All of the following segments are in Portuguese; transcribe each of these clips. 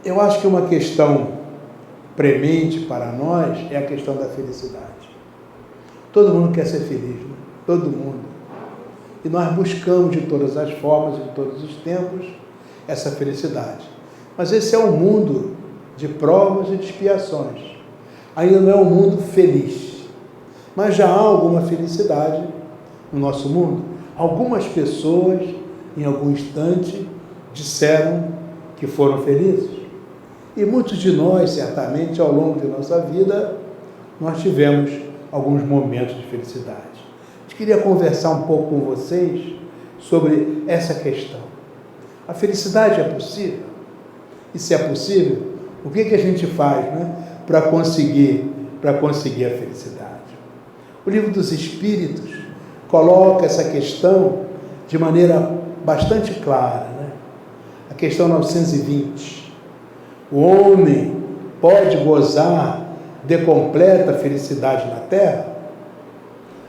Eu acho que uma questão premente para nós é a questão da felicidade. Todo mundo quer ser feliz, né? Todo mundo. E nós buscamos de todas as formas, de todos os tempos, essa felicidade. Mas esse é um mundo de provas e de expiações. Ainda não é um mundo feliz. Mas já há alguma felicidade no nosso mundo. Algumas pessoas, em algum instante, disseram que foram felizes. E muitos de nós, certamente, ao longo de nossa vida, nós tivemos alguns momentos de felicidade. Eu queria conversar um pouco com vocês sobre essa questão. A felicidade é possível? E se é possível, o que a gente faz, né, para conseguir a felicidade? O Livro dos Espíritos coloca essa questão de maneira bastante clara, né? A questão 920. O homem pode gozar de completa felicidade na Terra?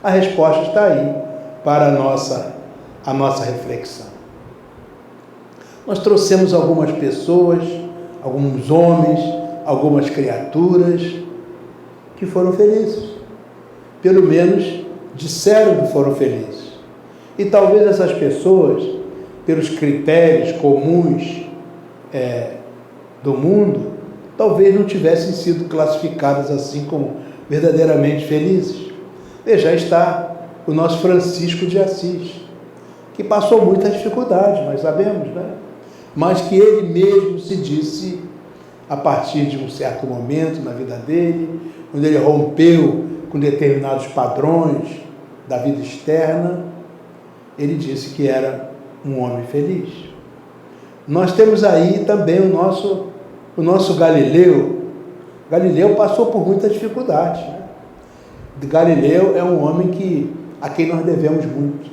A resposta está aí para a nossa reflexão. Nós trouxemos algumas pessoas, alguns homens, algumas criaturas que foram felizes. Pelo menos disseram que foram felizes. E talvez essas pessoas, pelos critérios comuns do mundo, talvez não tivessem sido classificadas assim como verdadeiramente felizes. Veja, está o nosso Francisco de Assis, que passou muita dificuldade, nós sabemos, né? Mas que ele mesmo se disse, a partir de um certo momento na vida dele, quando ele rompeu com determinados padrões da vida externa, ele disse que era um homem feliz. Nós temos aí também o nosso Galileu. Galileu passou por muita dificuldade, né? Galileu é um homem a quem nós devemos muito.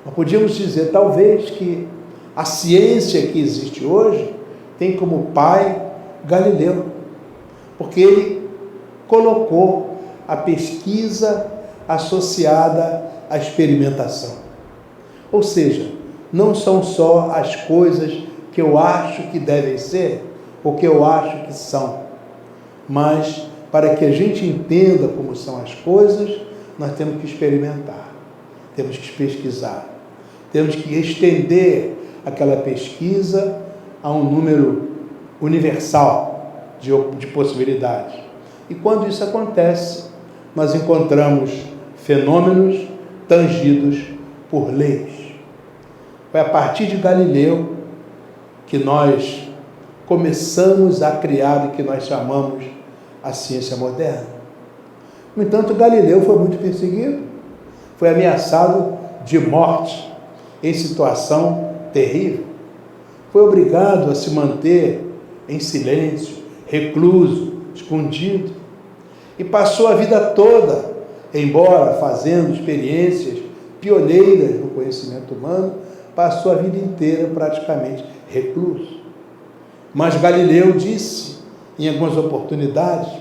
Nós podíamos dizer, talvez, que a ciência que existe hoje tem como pai Galileu, porque ele colocou a pesquisa associada à experimentação. Ou seja, não são só as coisas que eu acho que devem ser, ou que eu acho que são, mas para que a gente entenda como são as coisas, nós temos que experimentar, temos que pesquisar, temos que estender aquela pesquisa a um número universal de possibilidades. E quando isso acontece, nós encontramos fenômenos tangidos por leis. Foi a partir de Galileu que nós começamos a criar o que nós chamamos a ciência moderna. No entanto, Galileu foi muito perseguido, foi ameaçado de morte em situação terrível, foi obrigado a se manter em silêncio, recluso, escondido, e passou a vida toda, embora fazendo experiências pioneiras no conhecimento humano, passou a vida inteira praticamente recluso. Mas Galileu disse, em algumas oportunidades,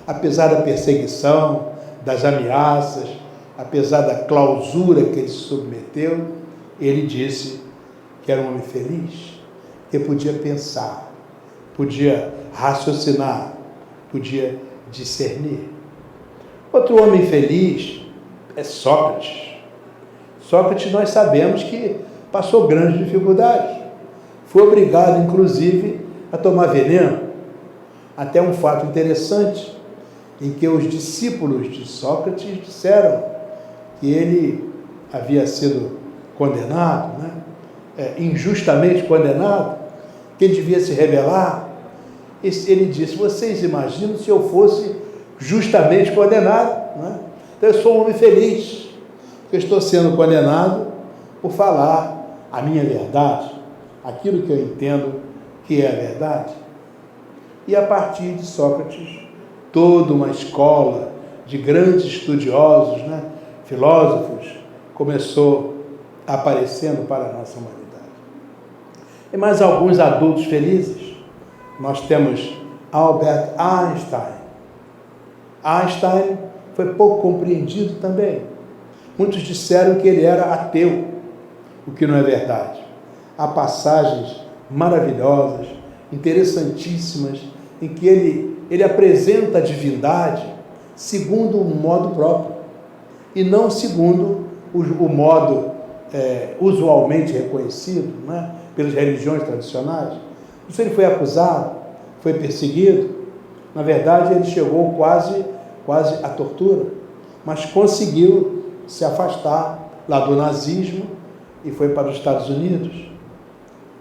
apesar da perseguição, das ameaças, apesar da clausura que ele se submeteu, ele disse que era um homem feliz, que podia pensar, podia raciocinar, podia discernir. Outro homem feliz é Sócrates. Sócrates, nós sabemos que passou grandes dificuldades. Foi obrigado, inclusive, a tomar veneno. Até um fato interessante, em que os discípulos de Sócrates disseram que ele havia sido condenado, né? Injustamente condenado, que ele devia se rebelar. Ele disse, vocês imaginam se eu fosse justamente condenado, né? Então eu sou um homem feliz, porque estou sendo condenado por falar a minha verdade, aquilo que eu entendo que é a verdade. E a partir de Sócrates, toda uma escola de grandes estudiosos, né, filósofos, começou aparecendo para a nossa humanidade. E mais alguns adultos felizes. Nós temos Albert Einstein. Einstein foi pouco compreendido também. Muitos disseram que ele era ateu, o que não é verdade. Há passagens maravilhosas interessantíssimas, em que ele apresenta a divindade segundo um modo próprio, e não segundo o modo usualmente reconhecido, né, pelas religiões tradicionais. Se ele foi acusado, foi perseguido, na verdade ele chegou quase à tortura, mas conseguiu se afastar lá do nazismo e foi para os Estados Unidos,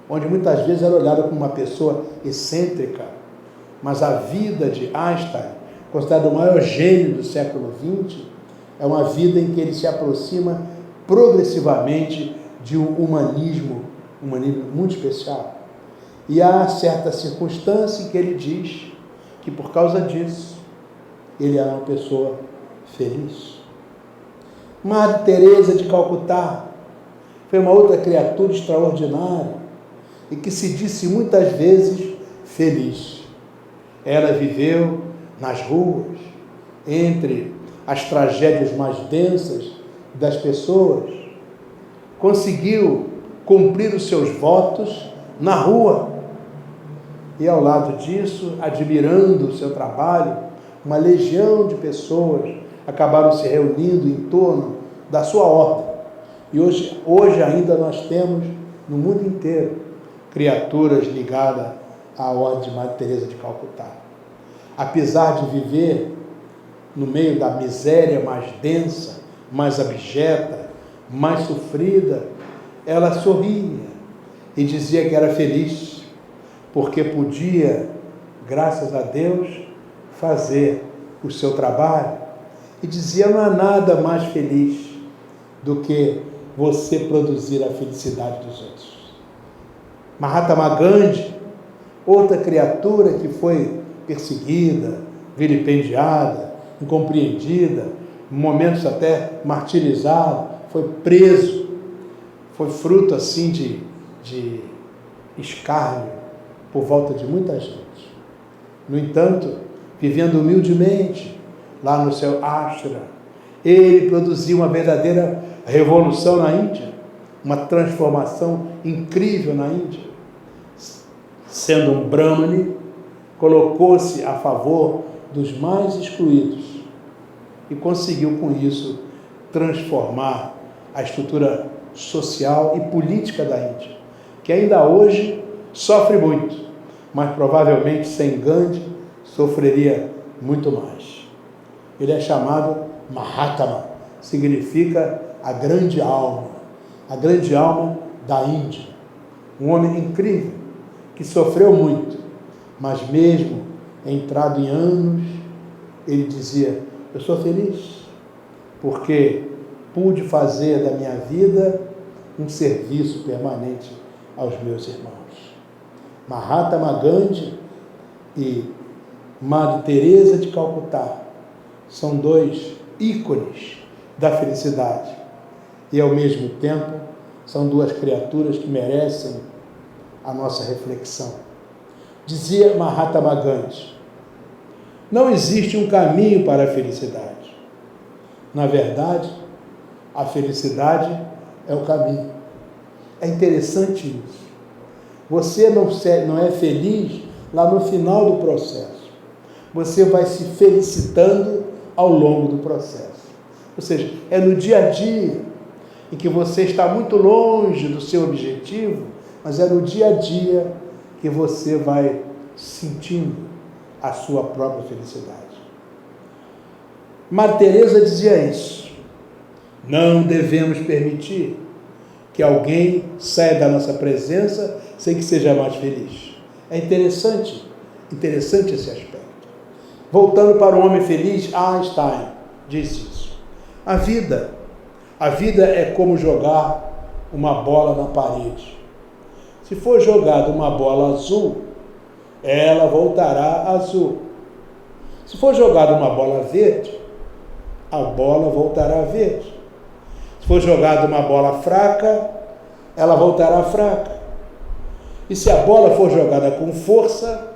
onde muitas vezes era olhado como uma pessoa excêntrica, mas a vida de Einstein, considerado o maior gênio do século XX, é uma vida em que ele se aproxima progressivamente de um humanismo muito especial. E há certa circunstância em que ele diz que por causa disso ele é uma pessoa feliz. Madre Teresa de Calcutá foi uma outra criatura extraordinária e que se disse muitas vezes feliz. Ela viveu nas ruas, entre as tragédias mais densas das pessoas, conseguiu cumprir os seus votos na rua. E ao lado disso, admirando o seu trabalho, uma legião de pessoas acabaram se reunindo em torno da sua ordem. E hoje ainda nós temos, no mundo inteiro, criaturas ligadas à ordem de Madre Teresa de Calcutá. Apesar de viver no meio da miséria mais densa, mais abjeta, mais sofrida, ela sorria e dizia que era feliz, porque podia, graças a Deus, fazer o seu trabalho. E dizia: não há nada mais feliz do que você produzir a felicidade dos outros. Mahatma Gandhi, outra criatura que foi perseguida, vilipendiada, incompreendida, em momentos até martirizado, foi preso, foi fruto assim de escárnio por volta de muita gente. No entanto, vivendo humildemente lá no seu ashram, ele produziu uma verdadeira revolução na Índia, uma transformação incrível na Índia. Sendo um brahmane, colocou-se a favor dos mais excluídos e conseguiu com isso transformar a estrutura social e política da Índia, que ainda hoje sofre muito, mas provavelmente sem Gandhi sofreria muito mais. Ele é chamado Mahatma, significa a grande alma da Índia. Um homem incrível, que sofreu muito, mas mesmo entrado em anos, ele dizia: eu sou feliz, porque pude fazer da minha vida um serviço permanente aos meus irmãos. Mahatma Gandhi e Madre Teresa de Calcutá são dois ícones da felicidade e, ao mesmo tempo, são duas criaturas que merecem a nossa reflexão. Dizia Mahatma Gandhi: não existe um caminho para a felicidade. Na verdade, a felicidade é o caminho. É interessante isso. Você não é feliz lá no final do processo. Você vai se felicitando ao longo do processo. Ou seja, é no dia a dia em que você está muito longe do seu objetivo, mas é no dia a dia que você vai sentindo a sua própria felicidade. Madre Teresa dizia isso: não devemos permitir que alguém saia da nossa presença sem que seja mais feliz. É interessante esse aspecto. Voltando para o homem feliz, Einstein disse isso: a vida é como jogar uma bola na parede. Se for jogada uma bola azul, ela voltará azul. Se for jogada uma bola verde, a bola voltará verde. Se for jogada uma bola fraca, ela voltará fraca. E se a bola for jogada com força,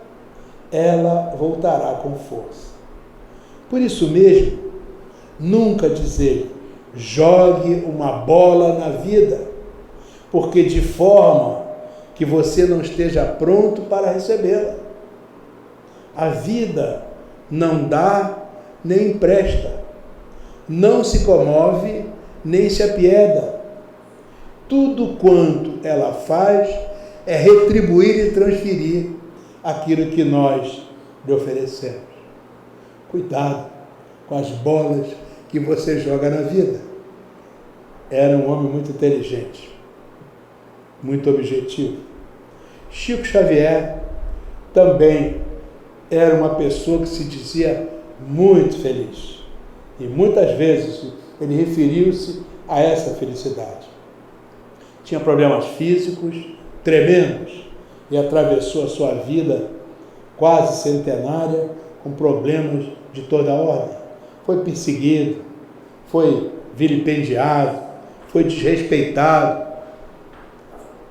ela voltará com força. Por isso mesmo, nunca dizer: jogue uma bola na vida, porque de forma que você não esteja pronto para recebê-la. A vida não dá nem empresta, não se comove nem se apieda. Tudo quanto ela faz é retribuir e transferir aquilo que nós lhe oferecemos. Cuidado com as bolas que você joga na vida. Era um homem muito inteligente, muito objetivo. Chico Xavier também era uma pessoa que se dizia muito feliz. E muitas vezes ele referiu-se a essa felicidade. Tinha problemas físicos tremendos e atravessou a sua vida quase centenária com problemas de toda ordem. Foi perseguido, foi vilipendiado, foi desrespeitado.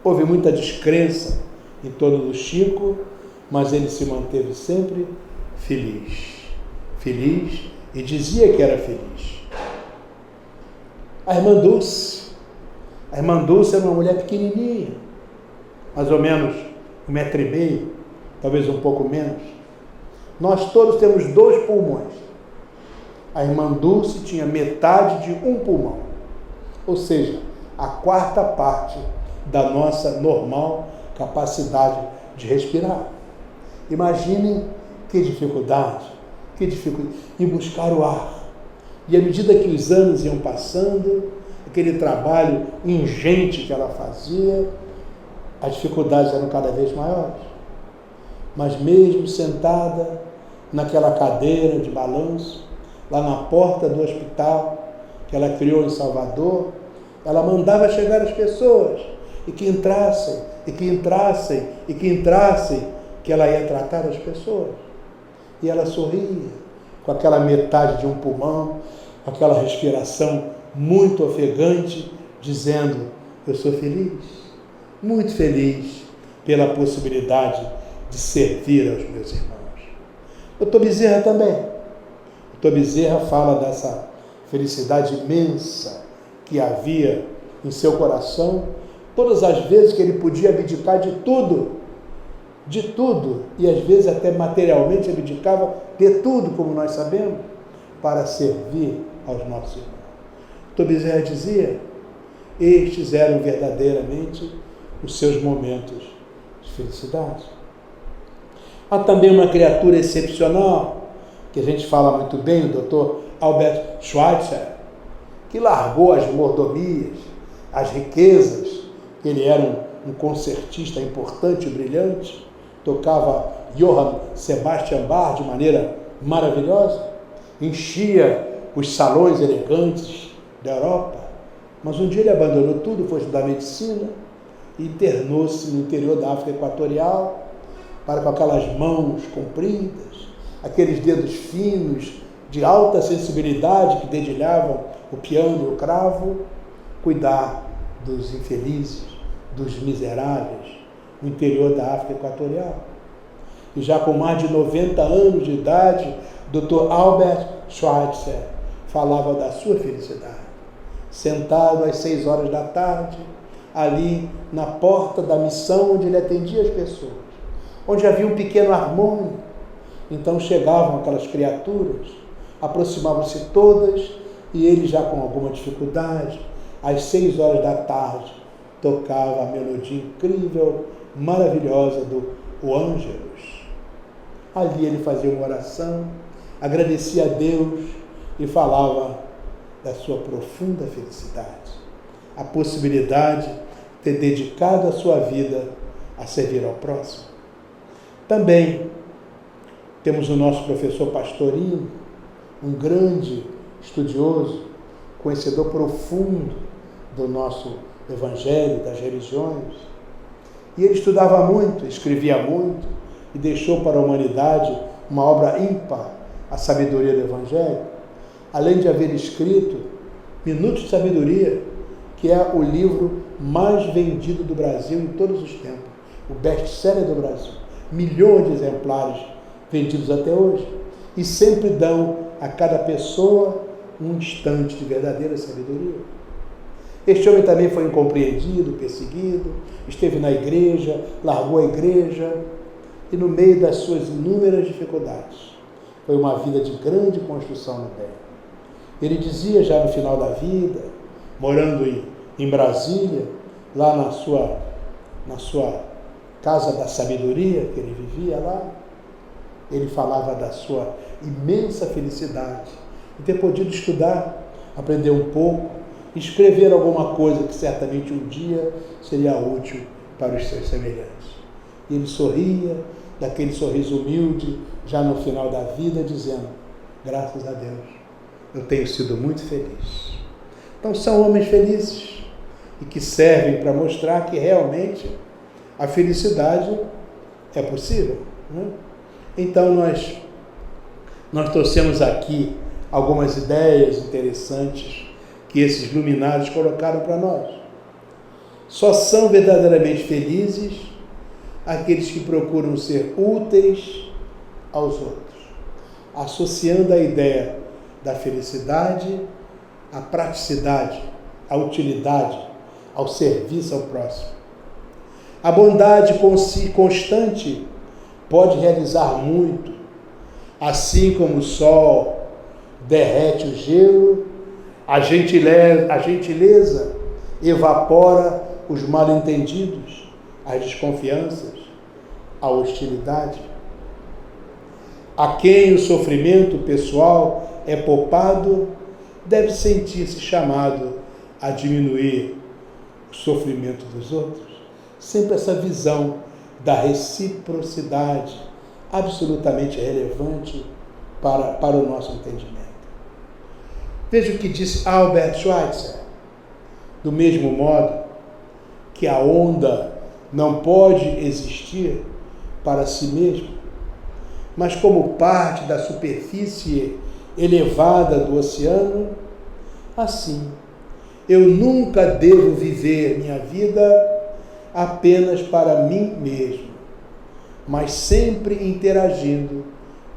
Houve muita descrença em torno do Chico, mas ele se manteve sempre feliz. Feliz e dizia que era feliz. A irmã Dulce era uma mulher pequenininha, mais ou menos 1,5 m, talvez um pouco menos. Nós todos temos 2 pulmões. A irmã Dulce tinha metade de um pulmão, ou seja, a 4ª parte da nossa normal capacidade de respirar. Imaginem que dificuldade em buscar o ar. E à medida que os anos iam passando, aquele trabalho ingente que ela fazia, as dificuldades eram cada vez maiores. Mas mesmo sentada naquela cadeira de balanço, lá na porta do hospital que ela criou em Salvador, ela mandava chegar as pessoas e que entrassem, que ela ia tratar as pessoas. E ela sorria com aquela metade de um pulmão, com aquela respiração muito ofegante, dizendo: eu sou feliz, muito feliz pela possibilidade de servir aos meus irmãos. Dr. Bezerra também. Dr. Bezerra fala dessa felicidade imensa que havia em seu coração, todas as vezes que ele podia abdicar de tudo, e às vezes até materialmente abdicava de tudo, como nós sabemos, para servir aos nossos irmãos. Dr. Bezerra dizia: estes eram verdadeiramente os seus momentos de felicidade. Há também uma criatura excepcional, que a gente fala muito bem, o Dr. Albert Schweitzer, que largou as mordomias, as riquezas. Ele era um concertista importante e brilhante, tocava Johann Sebastian Bach de maneira maravilhosa, enchia os salões elegantes da Europa, mas um dia ele abandonou tudo, foi estudar medicina e internou-se no interior da África Equatorial, para, com aquelas mãos compridas, aqueles dedos finos, de alta sensibilidade que dedilhavam o piano e o cravo, cuidar dos infelizes, dos miseráveis, no interior da África Equatorial. E já com mais de 90 anos de idade, Dr. Albert Schweitzer falava da sua felicidade. Sentado às 6 horas da tarde, ali na porta da missão onde ele atendia as pessoas, onde havia um pequeno harmônio. Então chegavam aquelas criaturas, aproximavam-se todas, e ele, já com alguma dificuldade, às 6 horas da tarde, tocava a melodia incrível, maravilhosa do O Ângelus. Ali ele fazia uma oração, agradecia a Deus e falava da sua profunda felicidade, a possibilidade de ter dedicado a sua vida a servir ao próximo. Também temos o nosso professor Pastorino, um grande estudioso, conhecedor profundo do nosso Evangelho, das religiões. E ele estudava muito, escrevia muito e deixou para a humanidade uma obra ímpar, a Sabedoria do Evangelho, além de haver escrito Minutos de Sabedoria, que é o livro mais vendido do Brasil em todos os tempos, o best-seller do Brasil. Milhões de exemplares vendidos até hoje, e sempre dão a cada pessoa um instante de verdadeira sabedoria. Este homem também foi incompreendido, perseguido, esteve na igreja, largou a igreja, e no meio das suas inúmeras dificuldades, foi uma vida de grande construção no bem. Ele dizia já no final da vida, morando em Brasília, lá na sua casa da sabedoria, que ele vivia lá, ele falava da sua imensa felicidade de ter podido estudar, aprender um pouco, escrever alguma coisa que certamente um dia seria útil para os seus semelhantes. E ele sorria, daquele sorriso humilde, já no final da vida, dizendo: graças a Deus, eu tenho sido muito feliz. Então são homens felizes e que servem para mostrar que realmente a felicidade é possível, né? Então nós trouxemos aqui algumas ideias interessantes que esses iluminados colocaram para nós. Só são verdadeiramente felizes aqueles que procuram ser úteis aos outros, associando a ideia da felicidade à praticidade, à utilidade, ao serviço ao próximo. A bondade constante pode realizar muito, assim como o sol derrete o gelo, a gentileza evapora os mal-entendidos, as desconfianças, a hostilidade. A quem o sofrimento pessoal é poupado, deve sentir-se chamado a diminuir o sofrimento dos outros. Sempre essa visão da reciprocidade absolutamente relevante para o nosso entendimento. Veja o que disse Albert Schweitzer: do mesmo modo que a onda não pode existir para si mesma, mas como parte da superfície elevada do oceano, assim, eu nunca devo viver minha vida apenas para mim mesmo, mas sempre interagindo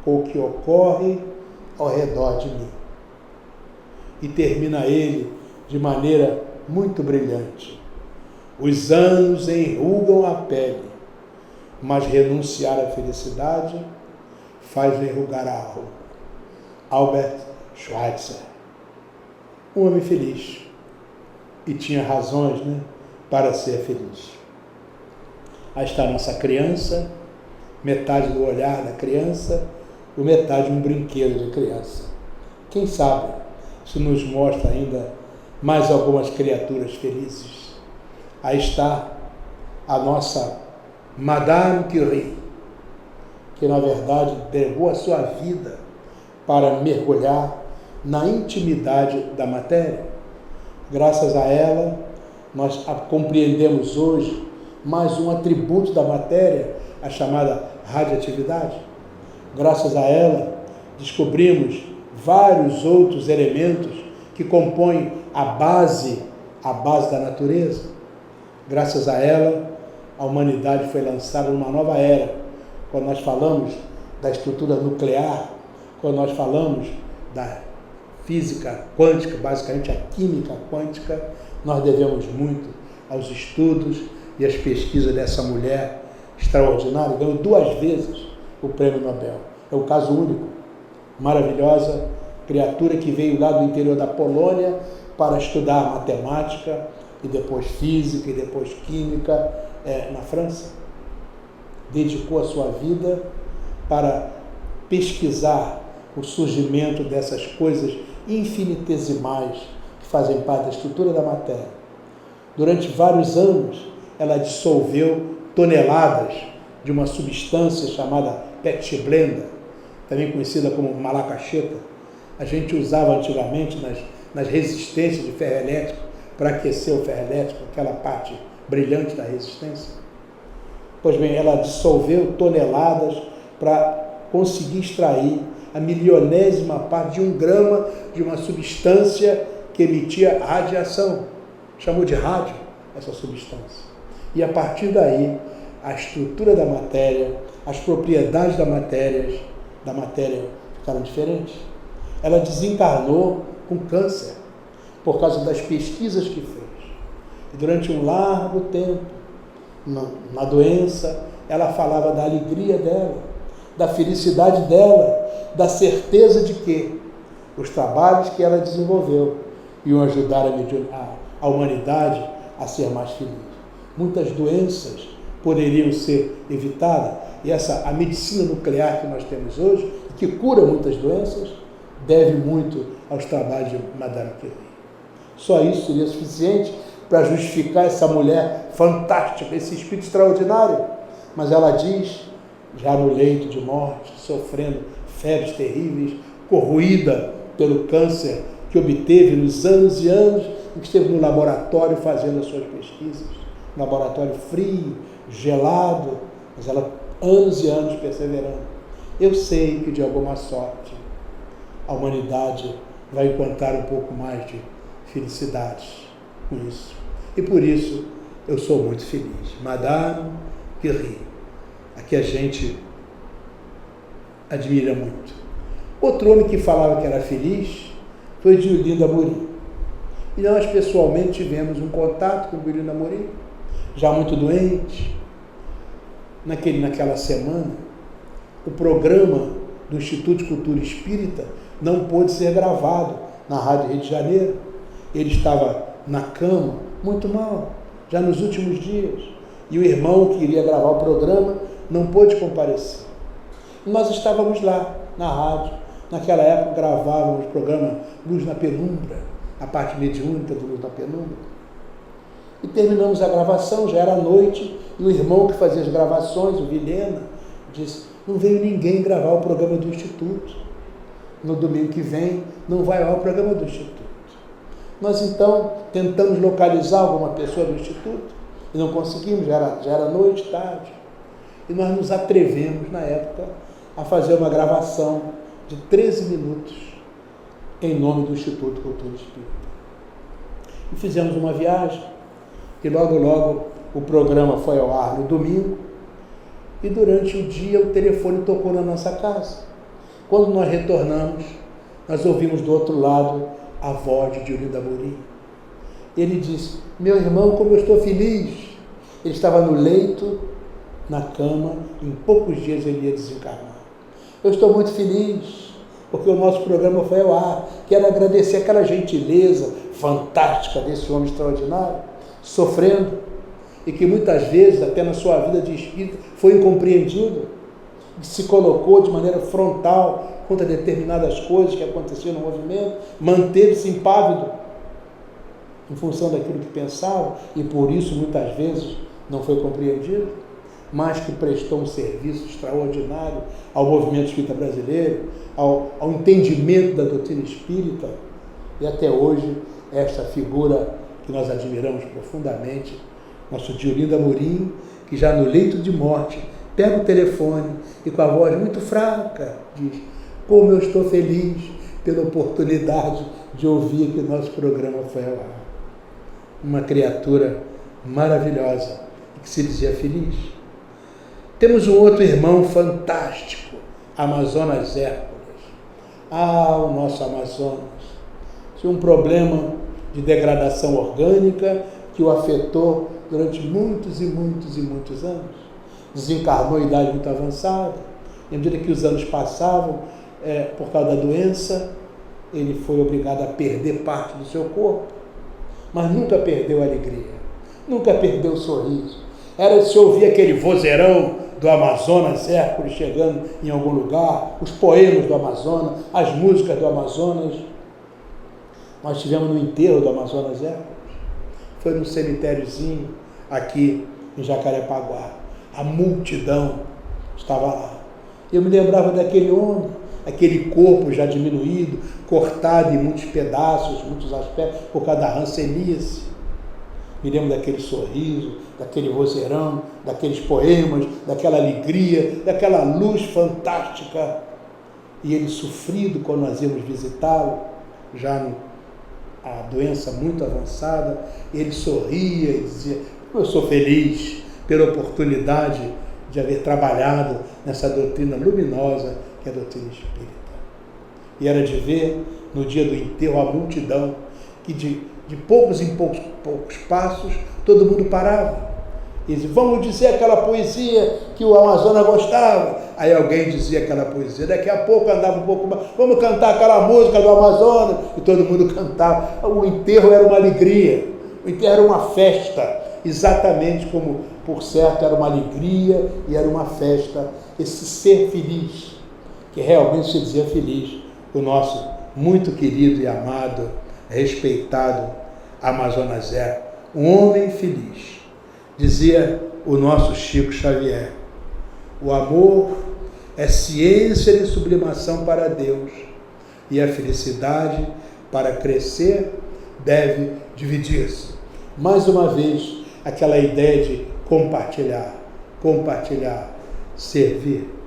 com o que ocorre ao redor de mim. E termina ele de maneira muito brilhante: os anos enrugam a pele, mas renunciar à felicidade faz enrugar a alma. Albert Schweitzer, um homem feliz, e tinha razões, para ser feliz. Aí está a nossa criança, metade do olhar da criança, ou metade um brinquedo de criança. Quem sabe se nos mostra ainda mais algumas criaturas felizes. Aí está a nossa Madame Curie, que na verdade entregou a sua vida para mergulhar na intimidade da matéria. Graças a ela, nós compreendemos hoje mais um atributo da matéria, a chamada radioatividade. Graças a ela, descobrimos vários outros elementos que compõem a base da natureza. Graças a ela, a humanidade foi lançada numa nova era. Quando nós falamos da estrutura nuclear, quando nós falamos da física quântica, basicamente a química quântica, nós devemos muito aos estudos e às pesquisas dessa mulher extraordinária. Ganhou 2 vezes o prêmio Nobel. É um caso único. Maravilhosa criatura que veio lá do interior da Polônia para estudar matemática e depois física e depois química na França. Dedicou a sua vida para pesquisar o surgimento dessas coisas infinitesimais que fazem parte da estrutura da matéria. Durante vários anos, ela dissolveu toneladas de uma substância chamada petcheblenda, também conhecida como malacacheta. A gente usava antigamente nas resistências de ferro elétrico para aquecer o ferro elétrico, aquela parte brilhante da resistência. Pois bem, ela dissolveu toneladas para conseguir extrair a milionésima parte de 1 grama de uma substância que emitia radiação. Chamou de rádio essa substância. E a partir daí, a estrutura da matéria, as propriedades da matéria ficaram diferentes. Ela desencarnou com câncer por causa das pesquisas que fez. E durante um largo tempo, na doença, ela falava da alegria dela, da felicidade dela, da certeza de que os trabalhos que ela desenvolveu iam ajudar a humanidade a ser mais feliz. Muitas doenças poderiam ser evitadas, e a medicina nuclear que nós temos hoje, que cura muitas doenças, deve muito aos trabalhos de Madame Curie. Só isso seria suficiente para justificar essa mulher fantástica, esse espírito extraordinário. Mas ela diz, já no leito de morte, sofrendo febres terríveis, corroída pelo câncer que obteve nos anos e anos em que esteve no laboratório fazendo as suas pesquisas, laboratório frio, gelado, mas ela anos e anos perseverando. Eu sei que de alguma sorte a humanidade vai encontrar um pouco mais de felicidade com isso. E por isso eu sou muito feliz. Madame Curie, a que a gente admira muito. Outro homem que falava que era feliz foi Diolinda Amorim. E nós pessoalmente tivemos um contato com Diolinda Amorim, já muito doente. Naquela semana, o programa do Instituto de Cultura Espírita não pôde ser gravado na Rádio Rio de Janeiro. Ele estava na cama, muito mal, já nos últimos dias. E o irmão que iria gravar o programa não pôde comparecer. E nós estávamos lá, na rádio. Naquela época gravávamos o programa Luz na Penumbra, a parte mediúnica do Luz na Penumbra. E terminamos a gravação, já era noite, e o irmão que fazia as gravações, o Vilhena, disse: não veio ninguém gravar o programa do Instituto. No domingo que vem não vai ao programa do Instituto. Nós então tentamos localizar alguma pessoa do Instituto e não conseguimos, já era noite, tarde. E nós nos atrevemos, na época, a fazer uma gravação de 13 minutos em nome do Instituto Cultura Espírita. E fizemos uma viagem e logo o programa foi ao ar no domingo e durante o dia o telefone tocou na nossa casa. Quando nós retornamos, nós ouvimos do outro lado a voz de Diolinda Amorim. Ele disse: meu irmão, como eu estou feliz. Ele estava no leito, na cama, em poucos dias ele ia desencarnar. Eu estou muito feliz, porque o nosso programa foi ao ar. Quero agradecer aquela gentileza fantástica desse homem extraordinário, sofrendo, e que muitas vezes, até na sua vida de espírito, foi incompreendido, se colocou de maneira frontal contra determinadas coisas que aconteciam no movimento, manteve-se impávido em função daquilo que pensava, e por isso muitas vezes não foi compreendido, mas que prestou um serviço extraordinário ao movimento espírita brasileiro, ao entendimento da doutrina espírita, e até hoje esta figura que nós admiramos profundamente, nosso Diolinda Amorim, que já no leito de morte pega o telefone e com a voz muito fraca diz: como eu estou feliz pela oportunidade de ouvir que nosso programa foi ao ar. Uma criatura maravilhosa que se dizia feliz. Temos um outro irmão fantástico, Amazonas Hércules. O nosso Amazonas tinha um problema de degradação orgânica que o afetou durante muitos anos. Desencarnou em idade muito avançada. À medida que os anos passavam, por causa da doença, ele foi obrigado a perder parte do seu corpo, mas nunca perdeu a alegria, nunca perdeu o sorriso. Era se ouvir aquele vozeirão do Amazonas Hércules chegando em algum lugar, os poemas do Amazonas, as músicas do Amazonas. Nós tivemos no enterro do Amazonas Hércules, foi num cemitériozinho aqui em Jacarepaguá. A multidão estava lá. Eu me lembrava daquele homem, aquele corpo já diminuído, cortado em muitos pedaços, muitos aspectos, por causa da hanseníase. Me lembro daquele sorriso, daquele vozeirão, daqueles poemas, daquela alegria, daquela luz fantástica. E ele sofrido quando nós íamos visitá-lo, já a doença muito avançada, ele sorria e dizia: eu sou feliz pela oportunidade de haver trabalhado nessa doutrina luminosa que é a doutrina espírita. E era de ver, no dia do enterro, a multidão que de poucos em poucos passos, todo mundo parava. E dizia, vamos dizer aquela poesia que o Amazonas gostava. Aí alguém dizia aquela poesia, daqui a pouco andava um pouco mais, vamos cantar aquela música do Amazonas, e todo mundo cantava. O enterro era uma alegria, o enterro era uma festa, exatamente como, por certo, era uma alegria e era uma festa, esse ser feliz, que realmente se dizia feliz, o nosso muito querido e amado, respeitado Amazonas Zé, um homem feliz. Dizia o nosso Chico Xavier, o amor é ciência de sublimação para Deus e a felicidade, para crescer, deve dividir-se. Mais uma vez, aquela ideia de compartilhar, servir.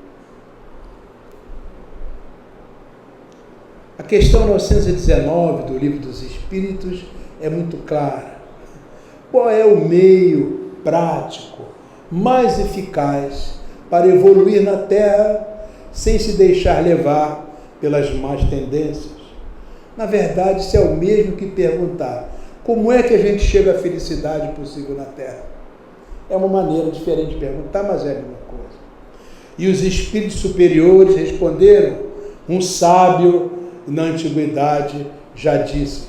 A questão 919 do Livro dos Espíritos é muito clara. Qual é o meio prático, mais eficaz para evoluir na Terra sem se deixar levar pelas más tendências? Na verdade, isso é o mesmo que perguntar como é que a gente chega à felicidade possível na Terra. É uma maneira diferente de perguntar, mas é a mesma coisa. E os espíritos superiores responderam, um sábio na antiguidade já disse,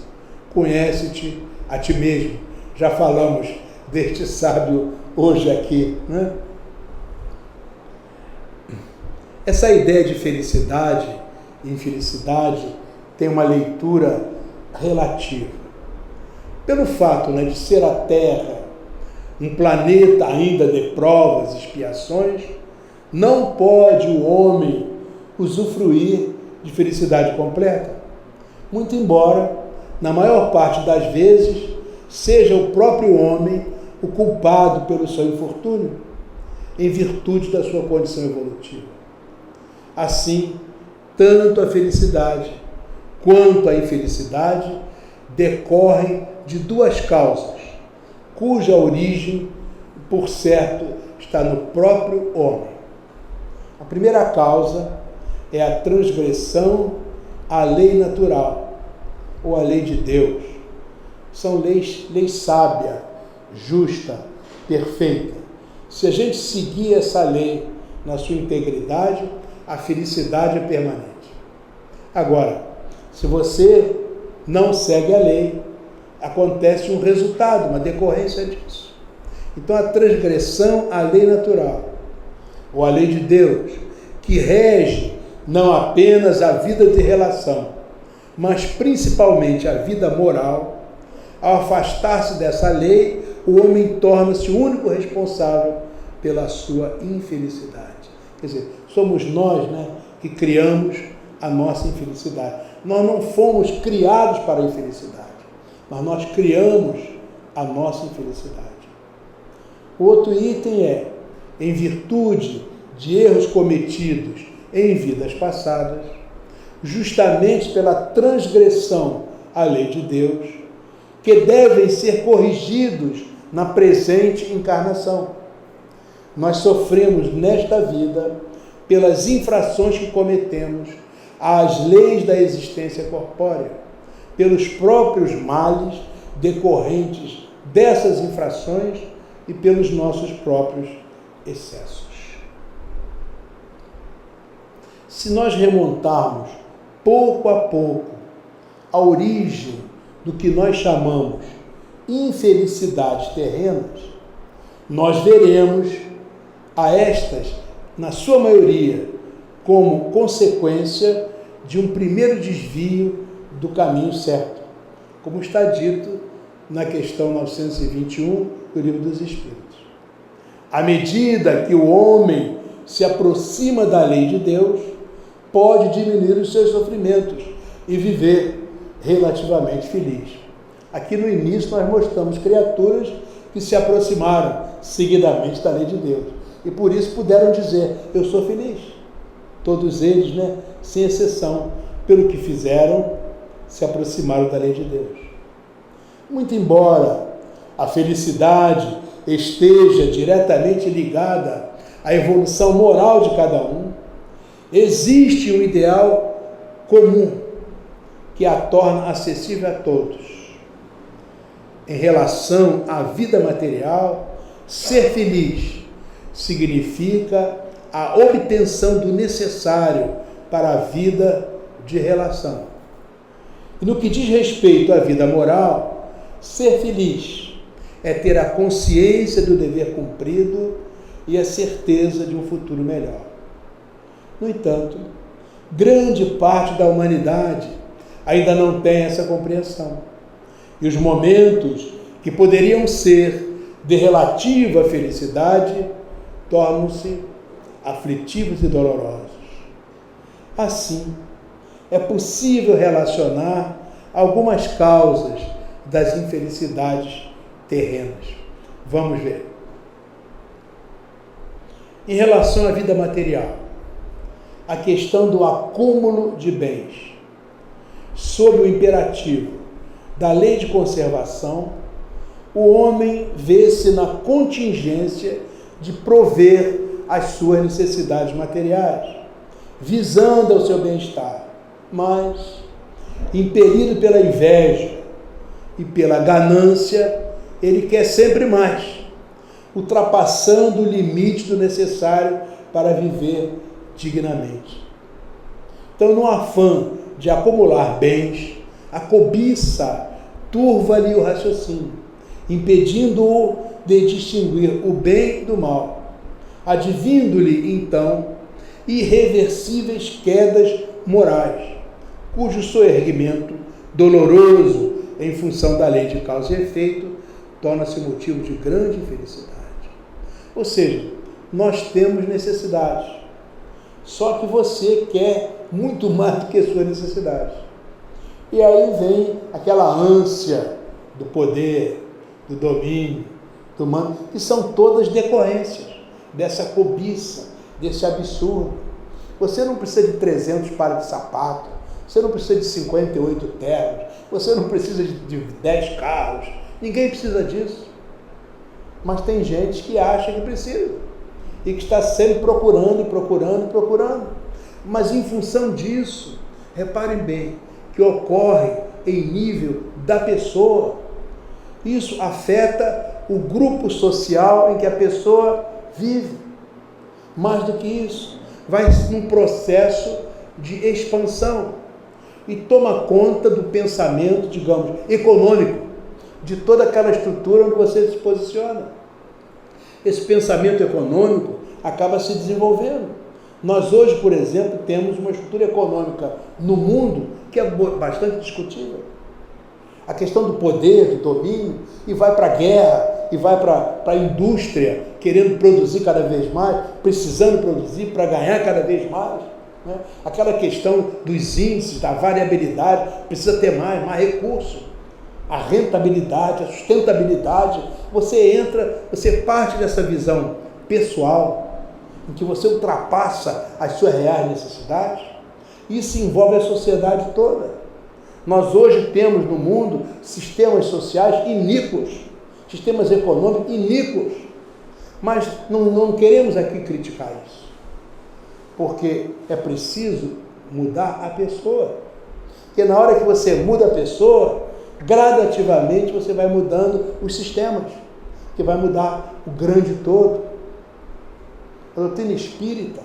conhece-te a ti mesmo. Já falamos deste sábio hoje aqui, né? Essa ideia de felicidade e infelicidade tem uma leitura relativa. Pelo fato, né, de ser a Terra um planeta ainda de provas e expiações, não pode o homem usufruir de felicidade completa, muito embora, na maior parte das vezes, seja o próprio homem o culpado pelo seu infortúnio, em virtude da sua condição evolutiva. Assim, tanto a felicidade quanto a infelicidade decorrem de duas causas, cuja origem, por certo, está no próprio homem. A primeira causa é a transgressão à lei natural, ou à lei de Deus. São leis sábia, justa, perfeita. Se a gente seguir essa lei na sua integridade, a felicidade é permanente. Agora, se você não segue a lei, acontece um resultado, uma decorrência disso. Então, a transgressão à lei natural, ou à lei de Deus, que rege não apenas a vida de relação, mas principalmente a vida moral, ao afastar-se dessa lei, o homem torna-se o único responsável pela sua infelicidade. Quer dizer, somos nós, né, que criamos a nossa infelicidade. Nós não fomos criados para a infelicidade, mas nós criamos a nossa infelicidade. O outro item é, em virtude de erros cometidos em vidas passadas, justamente pela transgressão à lei de Deus, que devem ser corrigidos na presente encarnação. Nós sofremos nesta vida pelas infrações que cometemos às leis da existência corpórea, pelos próprios males decorrentes dessas infrações e pelos nossos próprios excessos. Se nós remontarmos pouco a pouco a origem do que nós chamamos infelicidades terrenas, nós veremos a estas, na sua maioria, como consequência de um primeiro desvio do caminho certo, como está dito na questão 921 do Livro dos Espíritos. À medida que o homem se aproxima da lei de Deus, pode diminuir os seus sofrimentos e viver relativamente feliz. Aqui no início nós mostramos criaturas que se aproximaram seguidamente da lei de Deus e por isso puderam dizer, eu sou feliz. Todos eles, né, sem exceção, pelo que fizeram, se aproximaram da lei de Deus. Muito embora a felicidade esteja diretamente ligada à evolução moral de cada um, existe um ideal comum que a torna acessível a todos. em relação à vida material, ser feliz significa a obtenção do necessário para a vida de relação. E no que diz respeito à vida moral, ser feliz é ter a consciência do dever cumprido e a certeza de um futuro melhor. No entanto, grande parte da humanidade ainda não tem essa compreensão. E os momentos que poderiam ser de relativa felicidade tornam-se aflitivos e dolorosos. Assim, é possível relacionar algumas causas das infelicidades terrenas. Vamos ver. Em relação à vida material, a questão do acúmulo de bens, sob o imperativo da lei de conservação, o homem vê-se na contingência de prover as suas necessidades materiais, visando ao seu bem-estar, mas, impelido pela inveja e pela ganância, ele quer sempre mais, ultrapassando o limite do necessário para viver dignamente. Então, no afã de acumular bens, a cobiça turva-lhe o raciocínio, impedindo-o de distinguir o bem do mal, advindo-lhe, então, irreversíveis quedas morais, cujo soerguimento, doloroso em função da lei de causa e efeito, torna-se motivo de grande infelicidade. Ou seja, nós temos necessidades, só que você quer muito mais do que suas necessidades. E aí vem aquela ânsia do poder, do domínio, do mando, que são todas decorrências dessa cobiça, desse absurdo. Você não precisa de 300 pares de sapato, você não precisa de 58 ternos, você não precisa de 10 carros, ninguém precisa disso. Mas tem gente que acha que precisa e que está sempre procurando. Mas em função disso, reparem bem, que ocorre em nível da pessoa. Isso afeta o grupo social em que a pessoa vive. Mais do que isso, vai num processo de expansão e toma conta do pensamento, digamos, econômico, de toda aquela estrutura onde você se posiciona. Esse pensamento econômico acaba se desenvolvendo. Nós hoje, por exemplo, temos uma estrutura econômica no mundo que é bastante discutível. A questão do poder, do domínio, e vai para a guerra, e vai para a indústria, querendo produzir cada vez mais, precisando produzir para ganhar cada vez mais. Né? Aquela questão dos índices, da variabilidade, precisa ter mais recurso. A rentabilidade, a sustentabilidade, você parte dessa visão pessoal, em que você ultrapassa as suas reais necessidades. Isso envolve a sociedade toda. Nós hoje temos no mundo sistemas sociais iníquos, sistemas econômicos iníquos, mas não queremos aqui criticar isso, porque é preciso mudar a pessoa. Porque na hora que você muda a pessoa, gradativamente você vai mudando os sistemas, que vai mudar o grande todo. A doutrina espírita,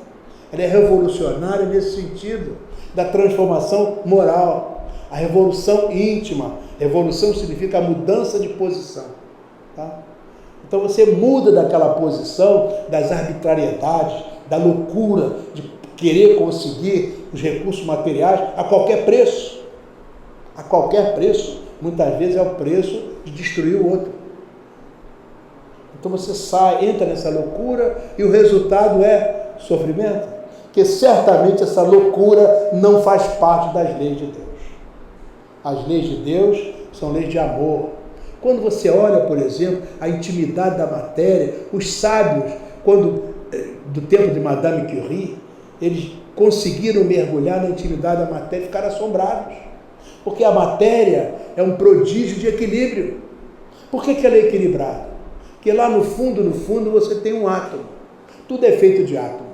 ela é revolucionária nesse sentido, da transformação moral, a revolução íntima. Revolução significa a mudança de posição. Tá? Então você muda daquela posição das arbitrariedades, da loucura de querer conseguir os recursos materiais a qualquer preço. A qualquer preço, muitas vezes é o preço de destruir o outro. Então você entra nessa loucura e o resultado é sofrimento, porque certamente essa loucura não faz parte das leis de Deus. As leis de Deus são leis de amor. Quando você olha, por exemplo, a intimidade da matéria, os sábios, do tempo de Madame Curie, eles conseguiram mergulhar na intimidade da matéria e ficaram assombrados, porque a matéria é um prodígio de equilíbrio. Por que ela é equilibrada? Porque lá no fundo, você tem um átomo. Tudo é feito de átomo,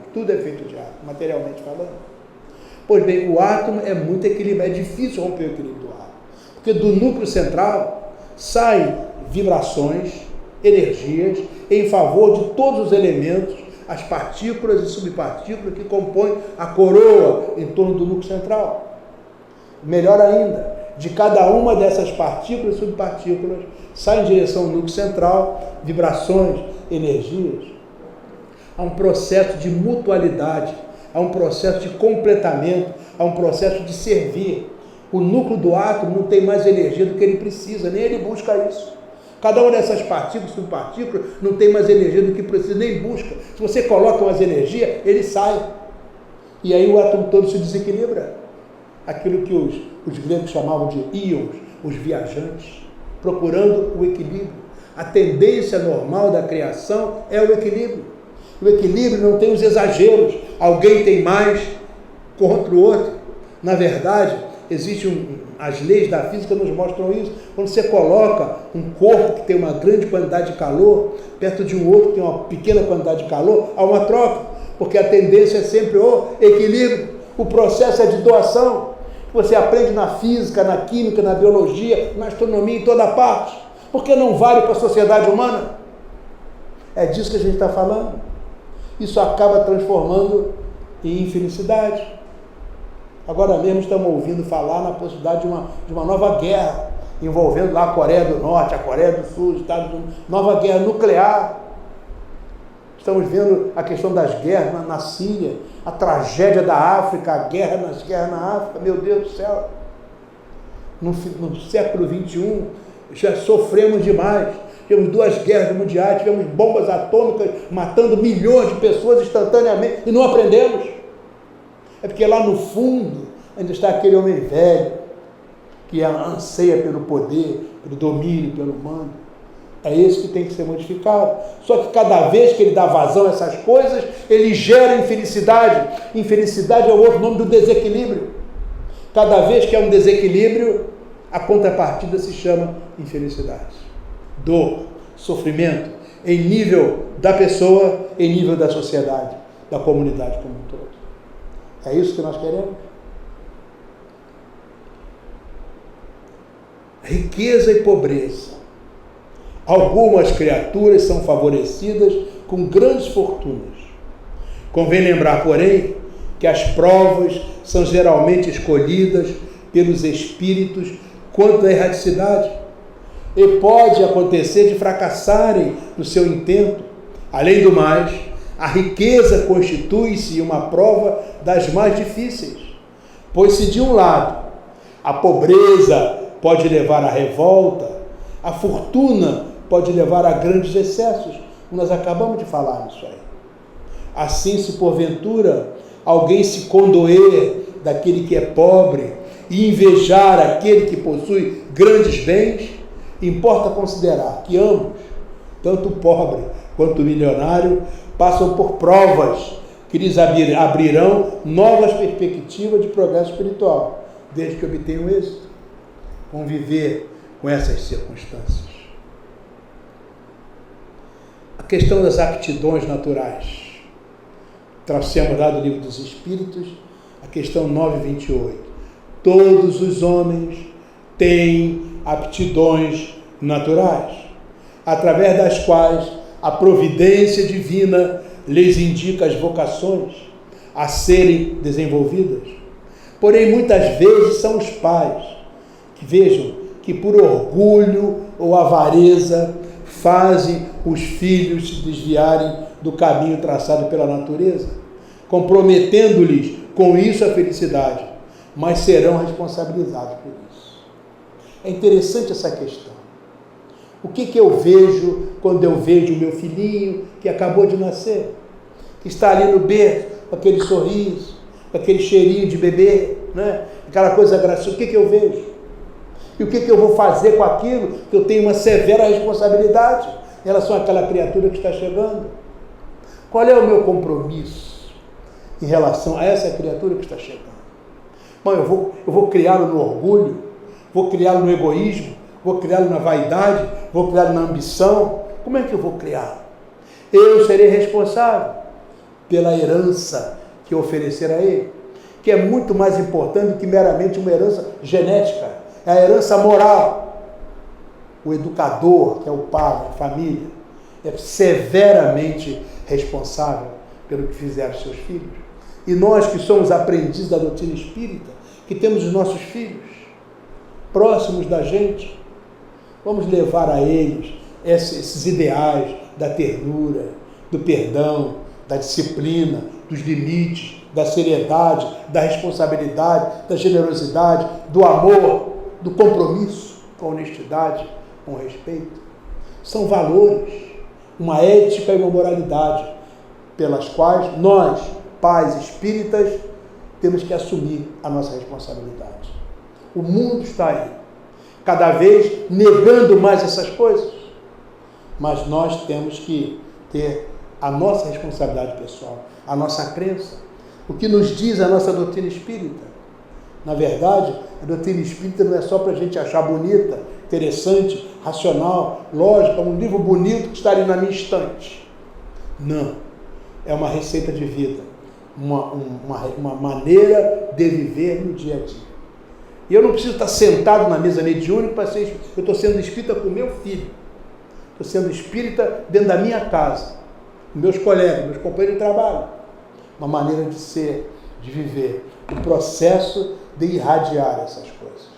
materialmente falando. Pois bem, o átomo é muito equilibrado, é difícil romper o equilíbrio do átomo. Porque do núcleo central, saem vibrações, energias, em favor de todos os elementos, as partículas e subpartículas que compõem a coroa em torno do núcleo central. Melhor ainda, de cada uma dessas partículas e subpartículas sai em direção ao núcleo central, vibrações, energias. Há um processo de mutualidade, há um processo de completamento, há um processo de servir. O núcleo do átomo não tem mais energia do que ele precisa, nem ele busca isso. Cada uma dessas partículas, subpartículas, não tem mais energia do que precisa, nem busca. Se você coloca mais energia, ele sai. E aí o átomo todo se desequilibra. Aquilo que os gregos chamavam de íons, os viajantes, procurando o equilíbrio. A tendência normal da criação é o equilíbrio. O equilíbrio não tem os exageros. Alguém tem mais contra o outro. Na verdade, as leis da física nos mostram isso. Quando você coloca um corpo que tem uma grande quantidade de calor, perto de um outro que tem uma pequena quantidade de calor, há uma troca, porque a tendência é sempre o equilíbrio. O processo é de doação. Você aprende na física, na química, na biologia, na astronomia, em toda parte. Porque não vale para a sociedade humana? É disso que a gente está falando. Isso acaba transformando em infelicidade. Agora mesmo estamos ouvindo falar na possibilidade de uma nova guerra, envolvendo lá a Coreia do Norte, a Coreia do Sul, Estados Unidos, nova guerra nuclear. Estamos vendo a questão das guerras na Síria, a tragédia da África, a guerra na África, meu Deus do céu. No século XXI, já sofremos demais. Tivemos 2 guerras mundiais, tivemos bombas atômicas matando milhões de pessoas instantaneamente e não aprendemos. É porque lá no fundo ainda está aquele homem velho que anseia pelo poder, pelo domínio, pelo mando. É esse que tem que ser modificado. Só que cada vez que ele dá vazão a essas coisas, ele gera infelicidade. Infelicidade é o outro nome do desequilíbrio. Cada vez que há um desequilíbrio, a contrapartida se chama infelicidade. Dor, sofrimento, em nível da pessoa, em nível da sociedade, da comunidade como um todo. É isso que nós queremos? Riqueza e pobreza. Algumas criaturas são favorecidas com grandes fortunas. Convém lembrar, porém, que as provas são geralmente escolhidas pelos espíritos quanto à erraticidade, e pode acontecer de fracassarem no seu intento. Além do mais, a riqueza constitui-se uma prova das mais difíceis, pois se de um lado a pobreza pode levar à revolta, a fortuna pode levar a grandes excessos. Nós acabamos de falar nisso aí. Assim, se porventura alguém se condoer daquele que é pobre e invejar aquele que possui grandes bens, importa considerar que ambos, tanto o pobre quanto o milionário, passam por provas que lhes abrirão novas perspectivas de progresso espiritual, desde que obtenham êxito. Conviver com essas circunstâncias. A questão das aptidões naturais. Trouxemos lá do Livro dos Espíritos, a questão 928. Todos os homens têm aptidões naturais, através das quais a providência divina lhes indica as vocações a serem desenvolvidas. Porém, muitas vezes são os pais que, vejam, que por orgulho ou avareza fazem os filhos se desviarem do caminho traçado pela natureza, comprometendo-lhes com isso a felicidade, mas serão responsabilizados por isso. É interessante essa questão. O que eu vejo quando eu vejo o meu filhinho que acabou de nascer, que está ali no berço, com aquele sorriso, com aquele cheirinho de bebê, né? Aquela coisa graciosa, o que eu vejo? E o que eu vou fazer com aquilo que eu tenho uma severa responsabilidade em relação àquela criatura que está chegando? Qual é o meu compromisso em relação a essa criatura que está chegando? Bom, eu vou criá-lo no orgulho, vou criá-lo no egoísmo, vou criá-lo na vaidade, vou criá-lo na ambição. Como é que eu vou criá-lo? Eu serei responsável pela herança que eu oferecer a ele, que é muito mais importante do que meramente uma herança genética. É a herança moral. o educador, que é o pai, a família, é severamente responsável pelo que fizeram seus filhos. E nós que somos aprendizes da doutrina espírita, que temos os nossos filhos próximos da gente, vamos levar a eles esses ideais da ternura, do perdão, da disciplina, dos limites, da seriedade, da responsabilidade, da generosidade, do amor, do compromisso, com honestidade, com respeito. São valores, uma ética e uma moralidade pelas quais nós, pais espíritas, temos que assumir a nossa responsabilidade. O mundo está aí, cada vez negando mais essas coisas, mas nós temos que ter a nossa responsabilidade pessoal, a nossa crença, o que nos diz a nossa doutrina espírita. Na verdade, a doutrina espírita não é só para a gente achar bonita, interessante, racional, lógica, um livro bonito que está ali na minha estante. Não. É uma receita de vida, uma maneira de viver no dia a dia. E eu não preciso estar sentado na mesa mediúnica para ser espírita. Eu estou sendo espírita com o meu filho. Estou sendo espírita dentro da minha casa, com meus colegas, meus companheiros de trabalho. Uma maneira de ser, de viver, o processo de irradiar essas coisas.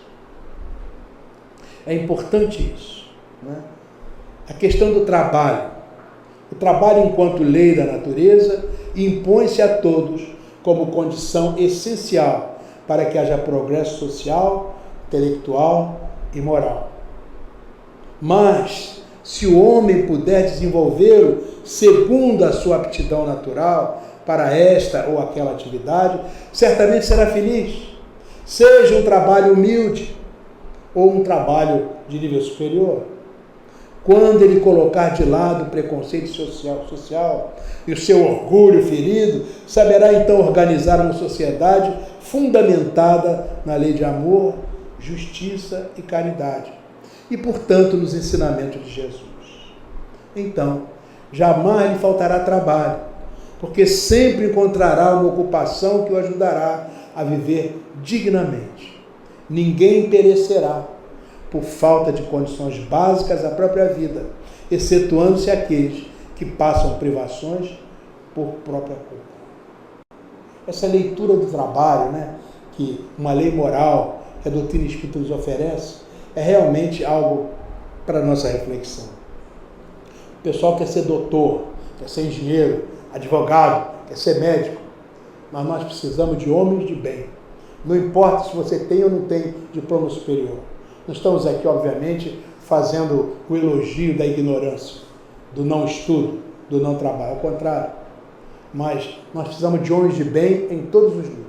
É importante isso, né? A questão do trabalho. O trabalho enquanto lei da natureza impõe-se a todos como condição essencial para que haja progresso social, intelectual e moral. Mas, se o homem puder desenvolvê-lo segundo a sua aptidão natural para esta ou aquela atividade, certamente será feliz. Seja um trabalho humilde ou um trabalho de nível superior. Quando ele colocar de lado o preconceito social e o seu orgulho ferido, saberá então organizar uma sociedade fundamentada na lei de amor, justiça e caridade, e, portanto, nos ensinamentos de Jesus. Então, jamais lhe faltará trabalho, porque sempre encontrará uma ocupação que o ajudará a viver dignamente. Ninguém perecerá por falta de condições básicas da própria vida, excetuando-se aqueles que passam privações por própria culpa. Essa leitura do trabalho, né, que uma lei moral que a doutrina espírita nos oferece, é realmente algo para a nossa reflexão. O pessoal quer ser doutor, quer ser engenheiro, advogado, quer ser médico, mas nós precisamos de homens de bem. Não importa se você tem ou não tem diploma superior. Não estamos aqui, obviamente, fazendo o elogio da ignorância, do não estudo, do não trabalho. Ao contrário. Mas nós precisamos de homens de bem em todos os níveis.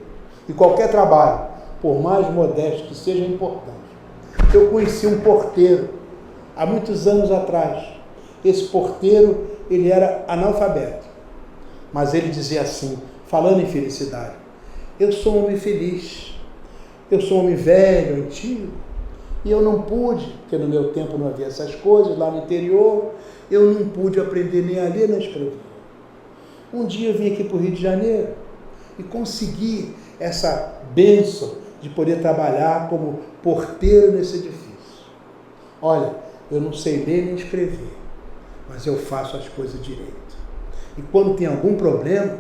E qualquer trabalho, por mais modesto que seja, é importante. Eu conheci um porteiro, há muitos anos atrás. Esse porteiro, ele era analfabeto. Mas ele dizia assim, falando em felicidade: eu sou um homem feliz, eu sou um homem velho, antigo, e eu não pude, porque no meu tempo não havia essas coisas, lá no interior, eu não pude aprender nem a ler nem a escrever. Um dia eu vim aqui para o Rio de Janeiro e consegui essa bênção de poder trabalhar como porteiro nesse edifício. Olha, eu não sei ler nem escrever, mas eu faço as coisas direito. E quando tem algum problema,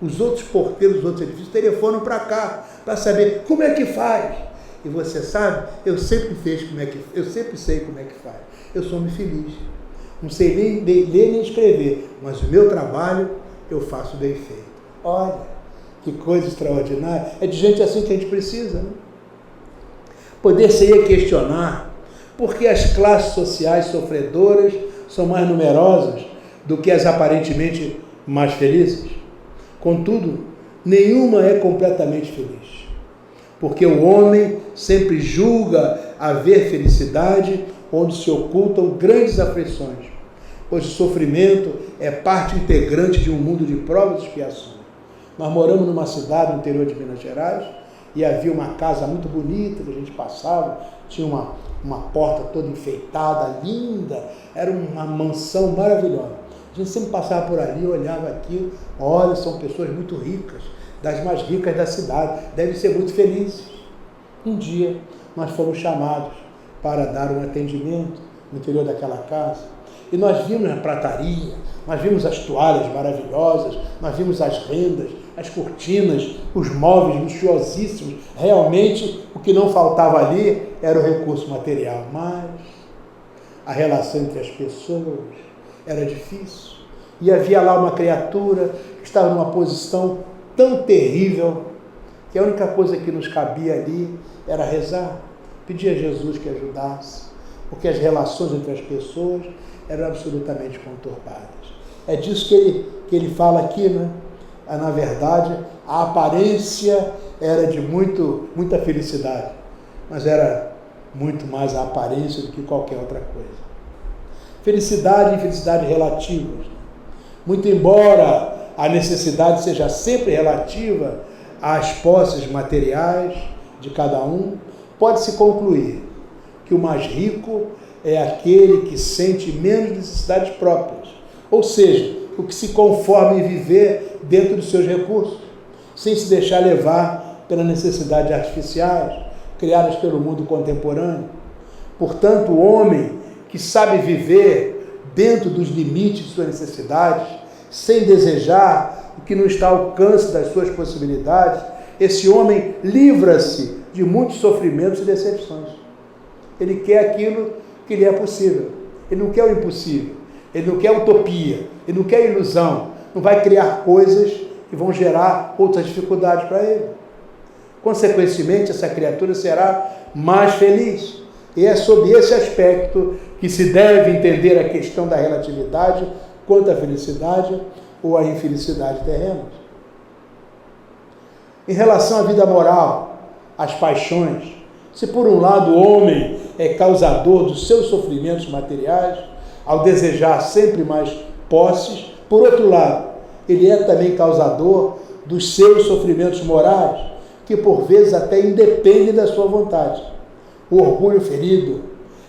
os outros porteiros dos outros edifícios telefonam para cá, para saber como é que faz. E você sabe, eu sempre sei como é que faz. Eu sou homem feliz. Não sei nem ler nem escrever, mas o meu trabalho eu faço bem feito. Olha, que coisa extraordinária. É de gente assim que a gente precisa, né? Poder-se-ia questionar por que as classes sociais sofredoras são mais numerosas do que as aparentemente mais felizes. Contudo, nenhuma é completamente feliz, porque o homem sempre julga haver felicidade onde se ocultam grandes aflições, pois o sofrimento é parte integrante de um mundo de provas e expiações. Nós moramos numa cidade no interior de Minas Gerais e havia uma casa muito bonita que a gente passava, tinha uma porta toda enfeitada, linda, era uma mansão maravilhosa. A gente sempre passava por ali, olhava aquilo, olha, são pessoas muito ricas, das mais ricas da cidade, devem ser muito felizes. Um dia nós fomos chamados para dar um atendimento no interior daquela casa, e nós vimos a prataria, nós vimos as toalhas maravilhosas, nós vimos as rendas, as cortinas, os móveis luxuosíssimos. Realmente, o que não faltava ali era o recurso material, mas a relação entre as pessoas era difícil. E havia lá uma criatura que estava numa posição tão terrível que a única coisa que nos cabia ali era rezar, pedir a Jesus que ajudasse, porque as relações entre as pessoas eram absolutamente conturbadas. É disso que ele fala aqui, né? Na verdade, a aparência era de muita felicidade, mas era muito mais a aparência do que qualquer outra coisa. Felicidade e infelicidade relativas. Muito embora a necessidade seja sempre relativa às posses materiais de cada um, pode-se concluir que o mais rico é aquele que sente menos necessidades próprias, ou seja, o que se conforma em viver dentro dos seus recursos, sem se deixar levar pelas necessidades artificiais criadas pelo mundo contemporâneo. Portanto, o homem que sabe viver dentro dos limites de suas necessidades, sem desejar o que não está ao alcance das suas possibilidades, esse homem livra-se de muitos sofrimentos e decepções. Ele quer aquilo que lhe é possível. Ele não quer o impossível. Ele não quer utopia. Ele não quer ilusão. Não vai criar coisas que vão gerar outras dificuldades para ele. Consequentemente, essa criatura será mais feliz. E é sob esse aspecto que se deve entender a questão da relatividade quanto à felicidade ou à infelicidade terrenas. Em relação à vida moral, às paixões, se por um lado o homem é causador dos seus sofrimentos materiais, ao desejar sempre mais posses, por outro lado, ele é também causador dos seus sofrimentos morais, que por vezes até independem da sua vontade. O orgulho ferido,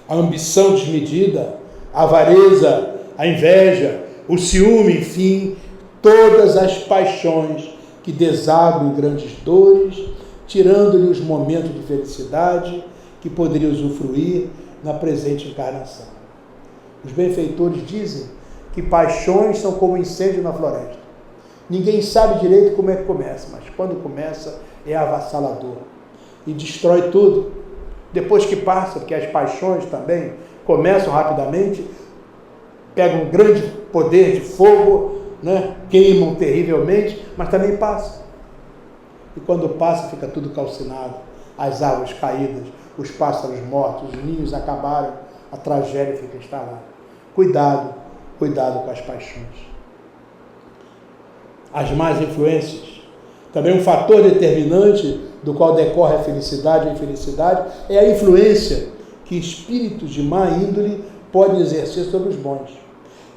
a ambição desmedida, a avareza, a inveja, o ciúme, enfim, todas as paixões que desabam em grandes dores, tirando-lhe os momentos de felicidade que poderia usufruir na presente encarnação. Os benfeitores dizem que paixões são como incêndio na floresta. Ninguém sabe direito como é que começa, mas quando começa é avassalador e destrói tudo. Depois que passa, porque as paixões também começam rapidamente, pegam um grande poder de fogo, né? Queimam terrivelmente, mas também passa. E quando passa, fica tudo calcinado, as árvores caídas, os pássaros mortos, os ninhos acabaram, a tragédia fica instalada. Cuidado com as paixões. As más influências. Também um fator determinante do qual decorre a felicidade e a infelicidade é a influência que espíritos de má índole podem exercer sobre os bons.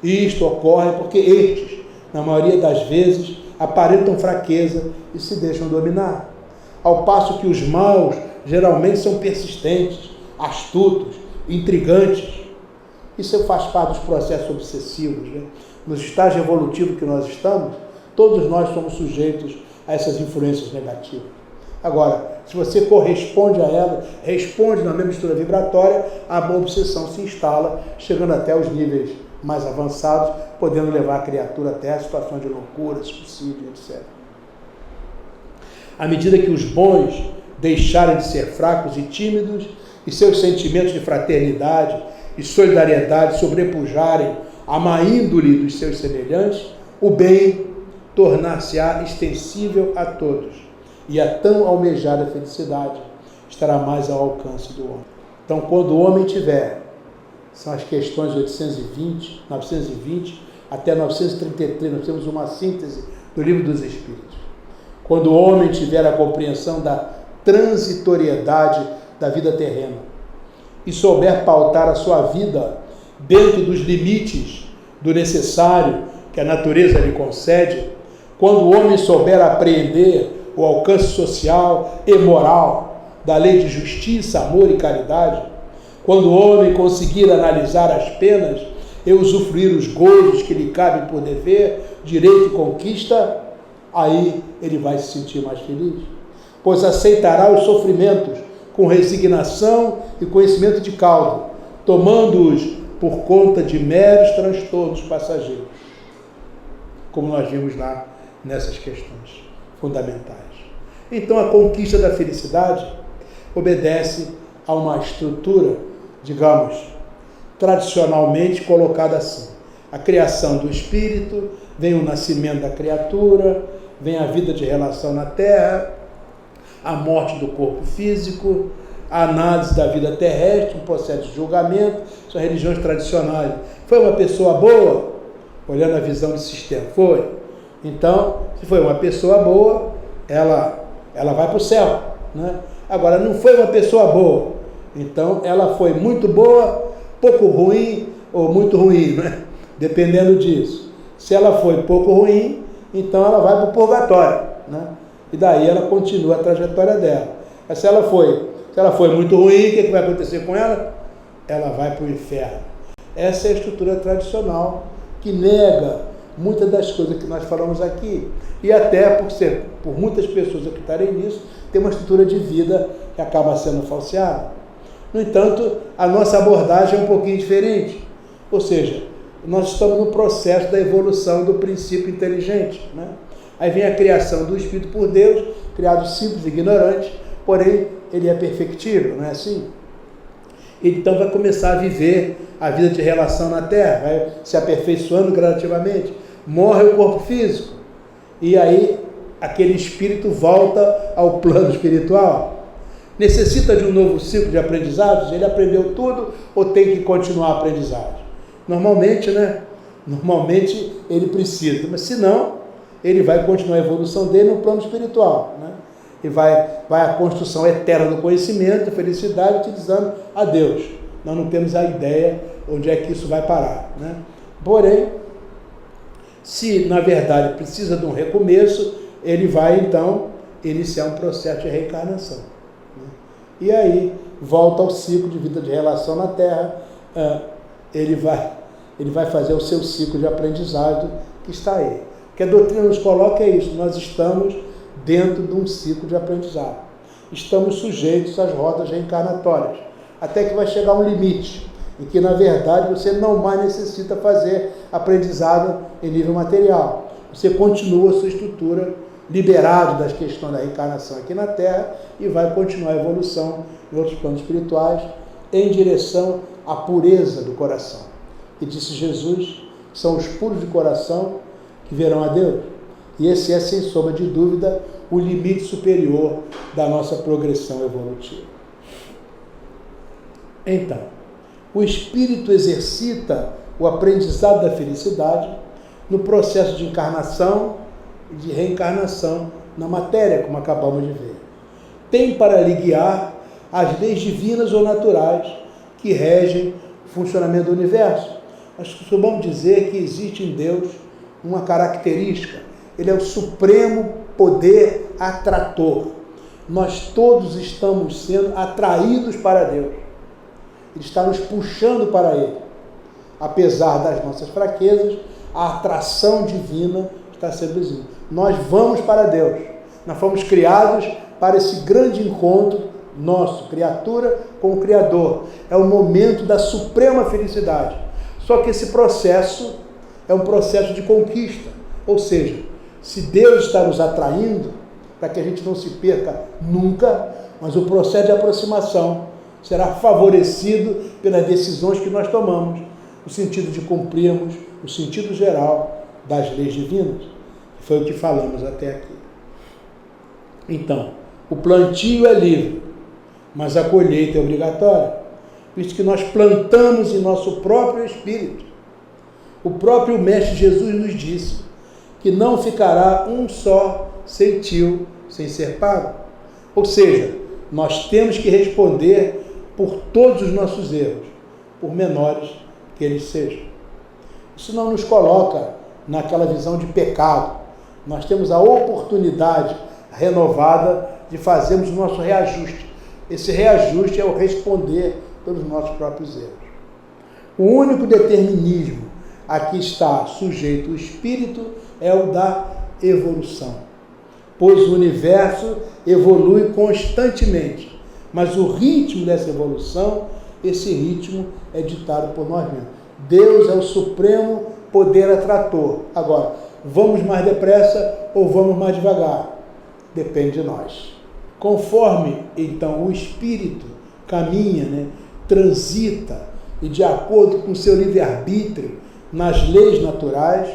E isto ocorre porque estes, na maioria das vezes, aparentam fraqueza e se deixam dominar. Ao passo que os maus geralmente são persistentes, astutos, intrigantes. Isso faz parte dos processos obsessivos, né? Nos estágios evolutivos que nós estamos, todos nós somos sujeitos a essas influências negativas. Agora, se você corresponde a ela, responde na mesma mistura vibratória, a obsessão se instala, chegando até os níveis mais avançados, podendo levar a criatura até a situação de loucura, suicídio, etc. À medida que os bons deixarem de ser fracos e tímidos, e seus sentimentos de fraternidade e solidariedade sobrepujarem a má índole dos seus semelhantes, o bem tornar-se-á extensível a todos, e a tão almejada felicidade estará mais ao alcance do homem. Então, quando o homem tiver, são as questões 920 até 933, nós temos uma síntese do Livro dos Espíritos. Quando o homem tiver a compreensão da transitoriedade da vida terrena e souber pautar a sua vida dentro dos limites do necessário que a natureza lhe concede, quando o homem souber apreender o alcance social e moral da lei de justiça, amor e caridade, quando o homem conseguir analisar as penas e usufruir os gozos que lhe cabem por dever, direito e conquista, aí ele vai se sentir mais feliz, pois aceitará os sofrimentos com resignação e conhecimento de causa, tomando-os por conta de meros transtornos passageiros, como nós vimos lá nessas questões fundamentais. Então, a conquista da felicidade obedece a uma estrutura, digamos, tradicionalmente colocada assim. A criação do espírito, vem o nascimento da criatura, vem a vida de relação na terra, a morte do corpo físico, a análise da vida terrestre, um processo de julgamento. São religiões tradicionais. Foi uma pessoa boa? Olhando a visão de sistema, foi. Então, se foi uma pessoa boa, ela vai para o céu, né? Agora, não foi uma pessoa boa, então ela foi muito boa, pouco ruim ou muito ruim, né? Dependendo disso. Se ela foi pouco ruim, então ela vai para o purgatório, né? E daí ela continua a trajetória dela. Mas se ela foi muito ruim, o que vai acontecer com ela? Ela vai para o inferno. Essa é a estrutura tradicional que nega muitas das coisas que nós falamos aqui. E até por muitas pessoas acreditarem nisso, tem uma estrutura de vida que acaba sendo falseada. No entanto, a nossa abordagem é um pouquinho diferente. Ou seja, nós estamos no processo da evolução do princípio inteligente, né? Aí vem a criação do Espírito por Deus, criado simples e ignorante, porém ele é perfectível, não é assim? Então vai começar a viver a vida de relação na Terra, vai se aperfeiçoando gradativamente, morre o corpo físico, e aí aquele espírito volta ao plano espiritual. Necessita de um novo ciclo de aprendizados? Ele aprendeu tudo ou tem que continuar a aprendizagem? Normalmente, né? Normalmente ele precisa, mas se não, ele vai continuar a evolução dele no plano espiritual, né? E vai a construção eterna do conhecimento, da felicidade, utilizando a Deus. Nós não temos a ideia onde é que isso vai parar, né? Porém, se na verdade precisa de um recomeço, ele vai então iniciar um processo de reencarnação, né? E aí volta ao ciclo de vida de relação na Terra. Ele vai fazer o seu ciclo de aprendizado que está aí. O que a doutrina nos coloca é isso: nós estamos dentro de um ciclo de aprendizado. Estamos sujeitos às rodas reencarnatórias, até que vai chegar um limite, em que, na verdade, você não mais necessita fazer aprendizado em nível material. Você continua a sua estrutura, liberado das questões da reencarnação aqui na Terra, e vai continuar a evolução em outros planos espirituais, em direção à pureza do coração. E disse Jesus, são os puros de coração que verão a Deus. E esse é, sem sombra de dúvida, o limite superior da nossa progressão evolutiva. Então, o espírito exercita o aprendizado da felicidade no processo de encarnação e de reencarnação na matéria, como acabamos de ver. Tem para lhe guiar as leis divinas ou naturais que regem o funcionamento do universo. Nós costumamos dizer que existe em Deus uma característica: ele é o supremo poder atrator. Nós todos estamos sendo atraídos para Deus. Ele está nos puxando para Ele. Apesar das nossas fraquezas, a atração divina está sendo visível. Nós vamos para Deus. Nós fomos criados para esse grande encontro nosso, criatura com o Criador. É o momento da suprema felicidade. Só que esse processo é um processo de conquista. Ou seja, se Deus está nos atraindo, para que a gente não se perca nunca, mas o processo de aproximação será favorecido pelas decisões que nós tomamos, no sentido de cumprirmos o sentido geral das leis divinas, que foi o que falamos até aqui. Então, o plantio é livre, mas a colheita é obrigatória, visto que nós plantamos em nosso próprio espírito. O próprio Mestre Jesus nos disse que não ficará um só centil sem ser pago. Ou seja, nós temos que responder por todos os nossos erros, por menores que eles sejam. Isso não nos coloca naquela visão de pecado. Nós temos a oportunidade renovada de fazermos o nosso reajuste. Esse reajuste é o responder pelos nossos próprios erros. O único determinismo a que está sujeito o espírito é o da evolução, pois o universo evolui constantemente, mas o ritmo dessa evolução esse ritmo é ditado por nós mesmos. Deus é o supremo poder atrator. Agora, vamos mais depressa ou vamos mais devagar? Depende de nós. Conforme, então, o espírito caminha, transita, e de acordo com o seu livre-arbítrio nas leis naturais,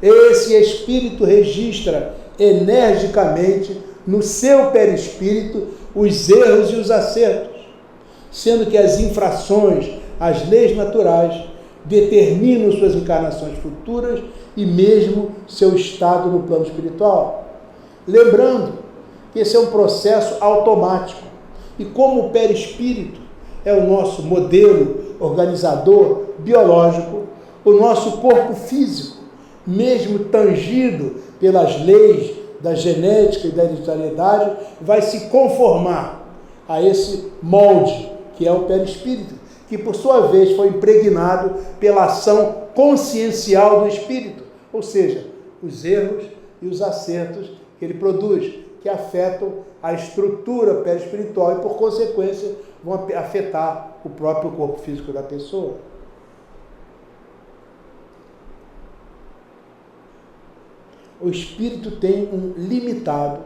esse espírito registra energicamente no seu perispírito os erros e os acertos, sendo que as infrações às leis naturais determinam suas encarnações futuras e mesmo seu estado no plano espiritual. Lembrando que esse é um processo automático, e como o perispírito é o nosso modelo organizador biológico, o nosso corpo físico, mesmo tangido pelas leis da genética e da hereditariedade, vai se conformar a esse molde que é o perispírito, que por sua vez foi impregnado pela ação consciencial do espírito, ou seja, os erros e os acertos que ele produz, que afetam a estrutura perispiritual e, por consequência, vão afetar o próprio corpo físico da pessoa. O espírito tem um limitado,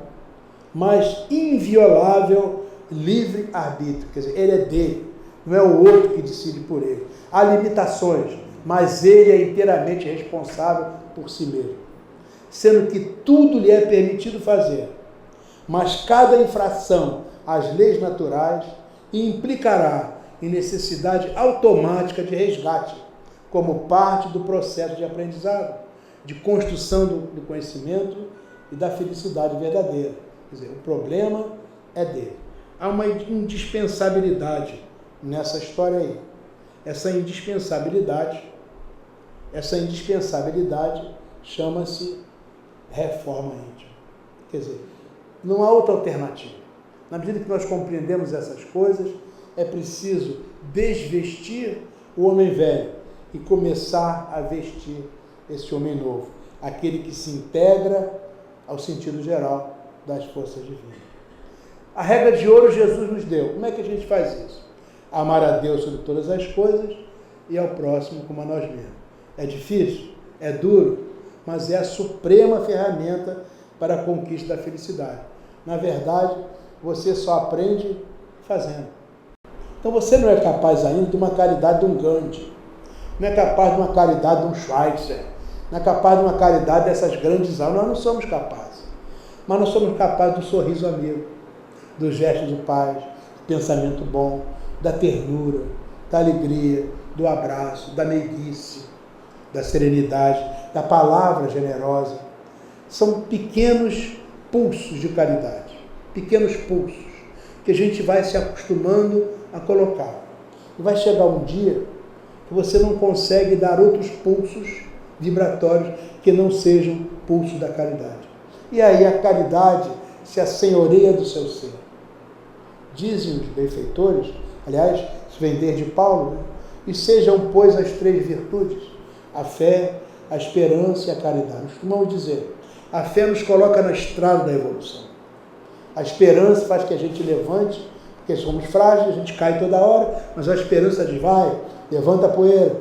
mas inviolável livre-arbítrio. Quer dizer, ele é dele, não é o outro que decide por ele. Há limitações, mas ele é inteiramente responsável por si mesmo. Sendo que tudo lhe é permitido fazer, mas cada infração às leis naturais implicará em necessidade automática de resgate, como parte do processo de aprendizado, de construção do conhecimento e da felicidade verdadeira. Quer dizer, o problema é dele. Há uma indispensabilidade nessa história aí. Essa indispensabilidade chama-se reforma íntima. Quer dizer, não há outra alternativa. Na medida que nós compreendemos essas coisas, é preciso desvestir o homem velho e começar a vestir esse homem novo, aquele que se integra ao sentido geral das forças divinas. A regra de ouro Jesus nos deu. Como é que a gente faz isso? Amar a Deus sobre todas as coisas e ao próximo como a nós mesmos. É difícil? É duro? Mas é a suprema ferramenta para a conquista da felicidade. Na verdade, você só aprende fazendo. Então você não é capaz ainda de uma caridade de um Gandhi, não é capaz de uma caridade de um Schweitzer, não é capaz de uma caridade dessas grandes almas. Nós não somos capazes. Mas nós somos capazes do sorriso amigo, do gesto de paz, do pensamento bom, da ternura, da alegria, do abraço, da meiguice, da serenidade, da palavra generosa. São pequenos pulsos de caridade, pequenos pulsos, que a gente vai se acostumando a colocar. E vai chegar um dia que você não consegue dar outros pulsos vibratórios que não sejam pulsos da caridade. E aí a caridade se assenhoreia do seu ser. Dizem os benfeitores, aliás, se vem desde Paulo, e sejam, pois, as 3 virtudes, a fé, a esperança e a caridade. Nós costumamos dizer, a fé nos coloca na estrada da evolução. A esperança faz que a gente levante, porque somos frágeis, a gente cai toda hora, mas a esperança diz, vai, levanta a poeira,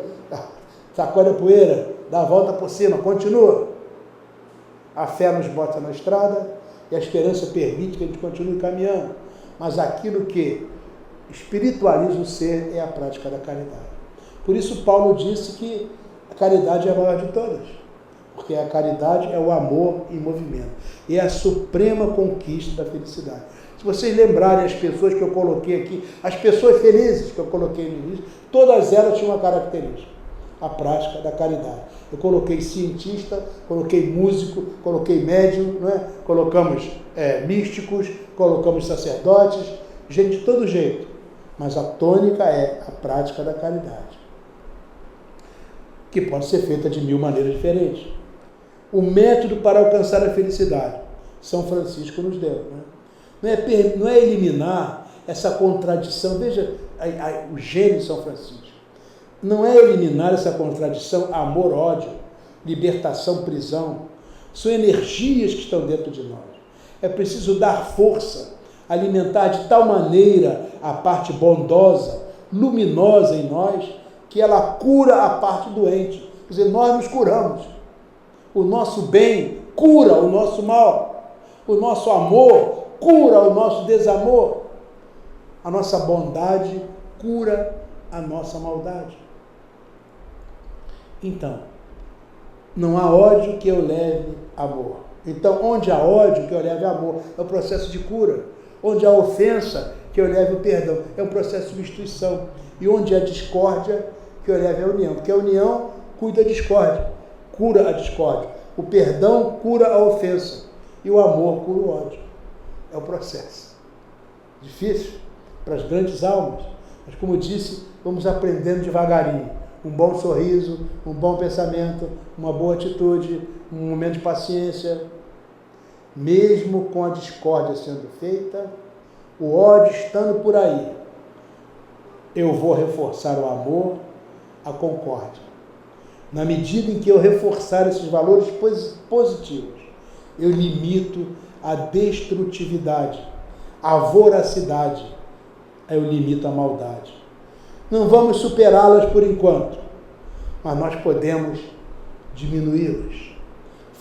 sacode a poeira, dá a volta por cima, continua. A fé nos bota na estrada e a esperança permite que a gente continue caminhando. Mas aquilo que espiritualiza o ser é a prática da caridade. Por isso Paulo disse que a caridade é a maior de todas, porque a caridade é o amor em movimento, e é a suprema conquista da felicidade. Se vocês lembrarem as pessoas que eu coloquei aqui, as pessoas felizes que eu coloquei no início, todas elas tinham uma característica, a prática da caridade. Eu coloquei cientista, coloquei músico, coloquei médium, não é? Colocamos místicos, colocamos sacerdotes, gente de todo jeito, mas a tônica é a prática da caridade, que pode ser feita de 1000 maneiras diferentes. O método para alcançar a felicidade, São Francisco nos deu. Não é eliminar essa contradição, veja o gênio de São Francisco. Não é eliminar essa contradição, amor, ódio, libertação, prisão. São energias que estão dentro de nós. É preciso dar força, alimentar de tal maneira a parte bondosa luminosa em nós, que ela cura a parte doente. Quer dizer, nós nos curamos. O nosso bem cura o nosso mal. O nosso amor cura o nosso desamor. A nossa bondade cura a nossa maldade. Então, não há ódio que eu leve amor. Então, onde há ódio que eu leve amor, é o processo de cura. Onde há ofensa, que eu leve o perdão, é um processo de substituição. E onde há discórdia, que eu leve a união. Porque a união cuida da discórdia, cura a discórdia. O perdão cura a ofensa. E o amor cura o ódio. É o processo. Difícil para as grandes almas. Mas, como disse, vamos aprendendo devagarinho. Um bom sorriso, um bom pensamento, uma boa atitude, um momento de paciência. Mesmo com a discórdia sendo feita, o ódio estando por aí, eu vou reforçar o amor, a concórdia. Na medida em que eu reforçar esses valores positivos, eu limito a destrutividade, a voracidade, eu limito a maldade. Não vamos superá-las por enquanto, mas nós podemos diminuí-las.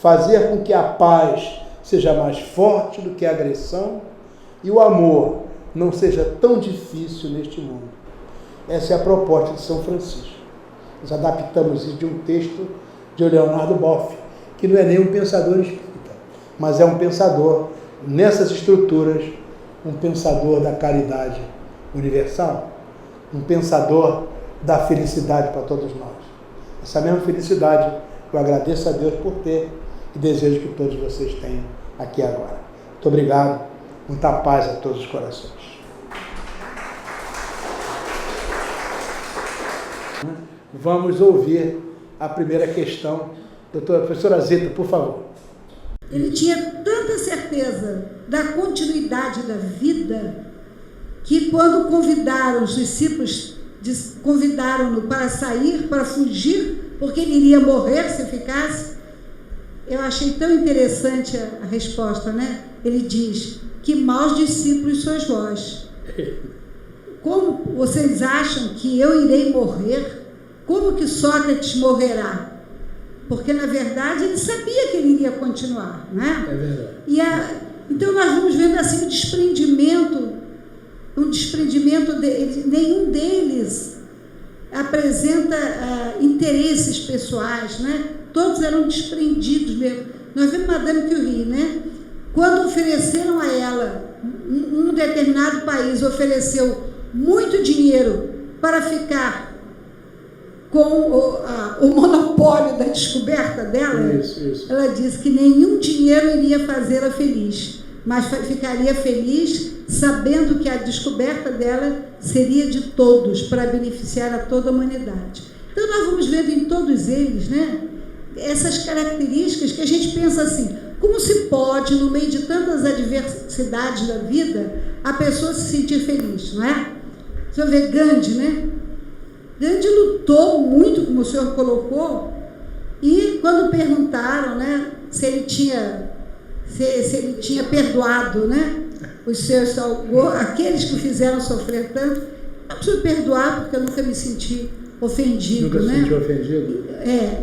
Fazer com que a paz seja mais forte do que a agressão e o amor não seja tão difícil neste mundo. Essa é a proposta de São Francisco. Nós adaptamos isso de um texto de Leonardo Boff, que não é nem um pensador espírita, mas é um pensador, nessas estruturas, um pensador da caridade universal, um pensador da felicidade para todos nós. Essa mesma felicidade eu agradeço a Deus por ter e desejo que todos vocês tenham aqui agora. Muito obrigado, muita paz a todos os corações. Vamos ouvir a primeira questão. Professora Zita, por favor. Ele tinha tanta certeza da continuidade da vida que quando convidaram os discípulos, convidaram-no para sair, para fugir, porque ele iria morrer se ficasse, eu achei tão interessante a resposta, né? Ele diz, que maus discípulos sois vós. Como vocês acham que eu irei morrer? Como que Sócrates morrerá? Porque, na verdade, ele sabia que ele iria continuar, né? É verdade. Então, nós vamos vendo assim um desprendimento deles. Nenhum deles apresenta interesses pessoais, né? Todos eram desprendidos mesmo. Nós vemos Madame Curie, né? Quando ofereceram a ela, um determinado país ofereceu muito dinheiro para ficar com o monopólio da descoberta dela, isso. Ela disse que nenhum dinheiro iria fazê-la feliz, mas ficaria feliz sabendo que a descoberta dela seria de todos, para beneficiar a toda a humanidade. Então nós vamos vendo em todos eles, né, essas características que a gente pensa assim, como se pode, no meio de tantas adversidades da vida, a pessoa se sentir feliz, não é? Você vê Gandhi, né? Gandhi lutou muito, como o senhor colocou, e quando perguntaram, né, se ele tinha perdoado, né, os seus, aqueles que o fizeram sofrer tanto, não preciso perdoar porque eu nunca me senti ofendido. Nunca se sentiu ofendido?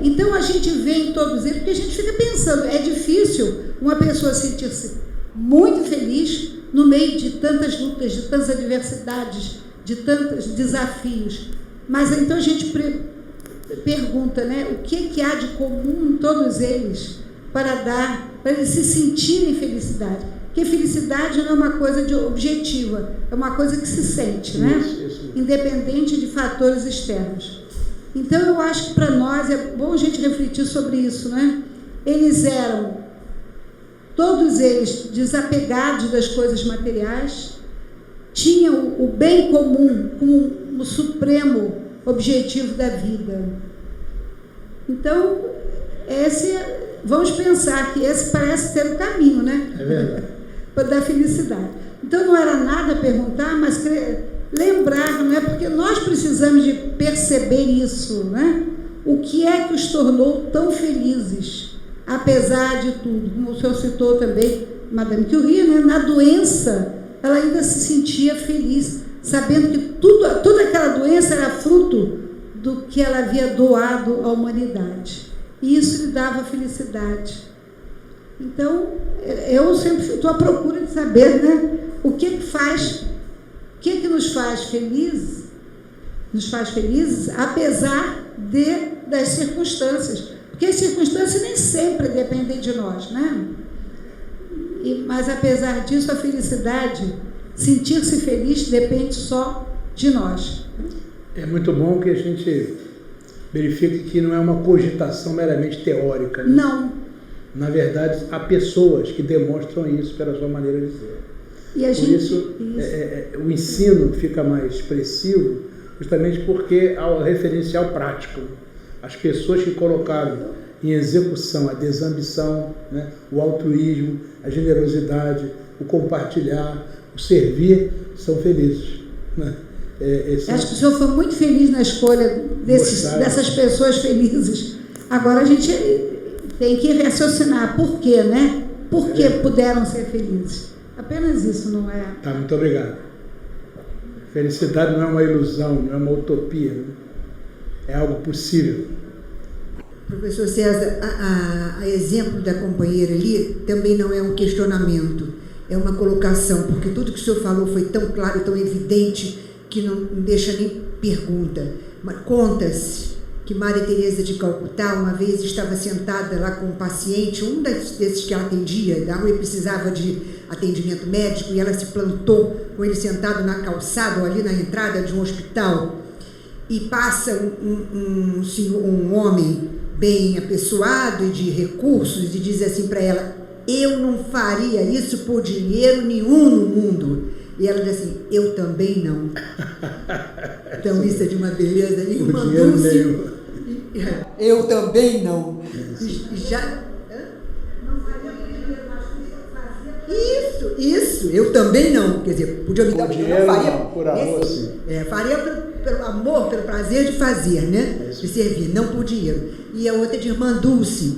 Então a gente vê em todos eles, porque a gente fica pensando, é difícil uma pessoa sentir-se muito feliz no meio de tantas lutas, de tantas adversidades, de tantos desafios. Mas então a gente pergunta, né, o que há de comum em todos eles para eles se sentirem felicidade? Porque felicidade não é uma coisa objetiva, é uma coisa que se sente, né? Isso. Independente de fatores externos. Então eu acho que para nós é bom a gente refletir sobre isso, né? Eles eram, todos eles, desapegados das coisas materiais, tinham o bem comum como o supremo objetivo da vida. Então, vamos pensar que esse parece ser o caminho, né? É verdade. Da felicidade. Então, não era nada perguntar, mas lembrar, não é? Porque nós precisamos de perceber isso, né? O que é que os tornou tão felizes, apesar de tudo? Como o senhor citou também, Madame Curie, né? Na doença, ela ainda se sentia feliz, sabendo que toda aquela doença era fruto do que ela havia doado à humanidade. E isso lhe dava felicidade. Então, eu sempre estou à procura de saber, né, o que nos faz felizes, apesar das circunstâncias. Porque as circunstâncias nem sempre dependem de nós, né? Mas, apesar disso, a felicidade, sentir-se feliz, depende só de nós. É muito bom que a gente verifique que não é uma cogitação meramente teórica. Né? Não. Na verdade, há pessoas que demonstram isso pela sua maneira de ser. E Por isso, o ensino fica mais expressivo, justamente porque há o referencial prático. As pessoas que colocaram em execução a desambição, né, o altruísmo, a generosidade, o compartilhar, o servir, são felizes. Né? Acho que o senhor foi muito feliz na escolha dessas pessoas felizes. Agora a gente tem que raciocinar por quê, né? Por que puderam ser felizes? Apenas isso, não é? Tá, muito obrigado. Felicidade não é uma ilusão, não é uma utopia, né? É algo possível. Professor César, a exemplo da companheira ali, também não é um questionamento, é uma colocação, porque tudo que o senhor falou foi tão claro, tão evidente, que não deixa nem pergunta. Mas conta-se que Maria Teresa de Calcutá uma vez estava sentada lá com um paciente, um desses que ela atendia, da rua, e precisava de atendimento médico, e ela se plantou com ele sentado na calçada, ou ali na entrada de um hospital, e passa um homem bem apessoado e de recursos, e diz assim para ela: eu não faria isso por dinheiro nenhum no mundo. E ela diz assim: eu também não. Então isso é de uma beleza. Ele mandou-se. Eu também não. Já. Não faria por dinheiro, mas fazia. Isso, eu também não. Quer dizer, podia me dar dinheiro, não faria. Por amor, sim. Faria pelo amor, pelo prazer de fazer, né? De servir, não por dinheiro. E a outra de irmã Dulce,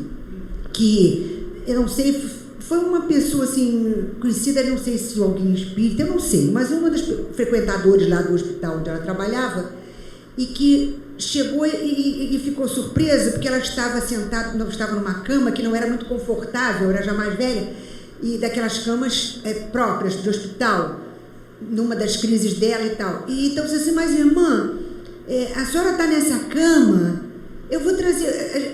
que eu não sei, foi uma pessoa assim, conhecida, não sei se alguém espírita, eu não sei, mas uma das frequentadores lá do hospital onde ela trabalhava, e que chegou e ficou surpresa, porque ela estava sentada, não estava numa cama que não era muito confortável, era já mais velha, e daquelas camas próprias do hospital, numa das crises dela e tal. E então disse assim: mas irmã, a senhora está nessa cama, eu vou trazer,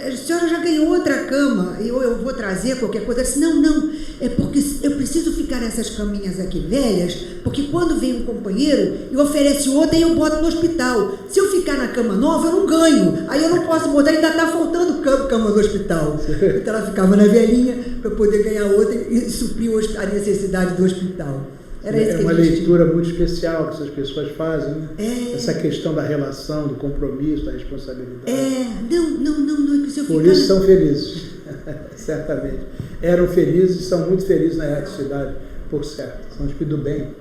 a senhora já ganhou outra cama, eu vou trazer qualquer coisa. Eu disse: não, é porque eu preciso ficar nessas caminhas aqui velhas, porque quando vem um companheiro e oferece outra, e eu boto no hospital. Se eu ficar na cama nova, eu não ganho, aí eu não posso botar, ainda está faltando cama no hospital. Então ela ficava na velhinha para poder ganhar outra e suprir a necessidade do hospital. É uma leitura muito especial que essas pessoas fazem, né? Essa questão da relação, do compromisso, da responsabilidade. Não, é que se eu Por isso são felizes, certamente. Eram felizes e são muito felizes na erraticidade, por certo. São espírito do bem.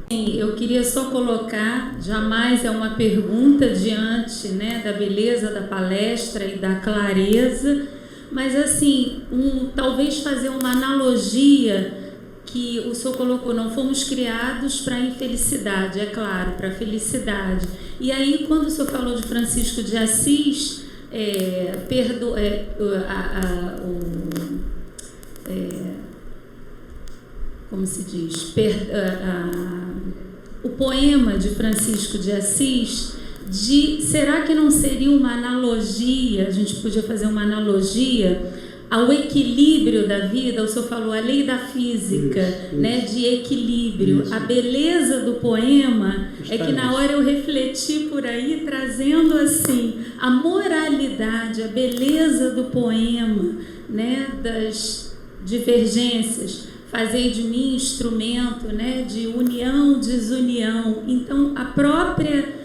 Eu queria só colocar, jamais é uma pergunta diante, né, da beleza da palestra e da clareza, mas assim, talvez fazer uma analogia que o senhor colocou: não fomos criados para a infelicidade, é claro, para a felicidade. E aí, quando o senhor falou de Francisco de Assis, como se diz? O poema de Francisco de Assis, será que não seria uma analogia, a gente podia fazer uma analogia ao equilíbrio da vida? O senhor falou a lei da física, isso. Né, de equilíbrio. Isso. A beleza do poema é que na hora eu refleti por aí, trazendo assim a moralidade, a beleza do poema, né, das divergências. Fazei de mim instrumento, né, de união, desunião. Então, a própria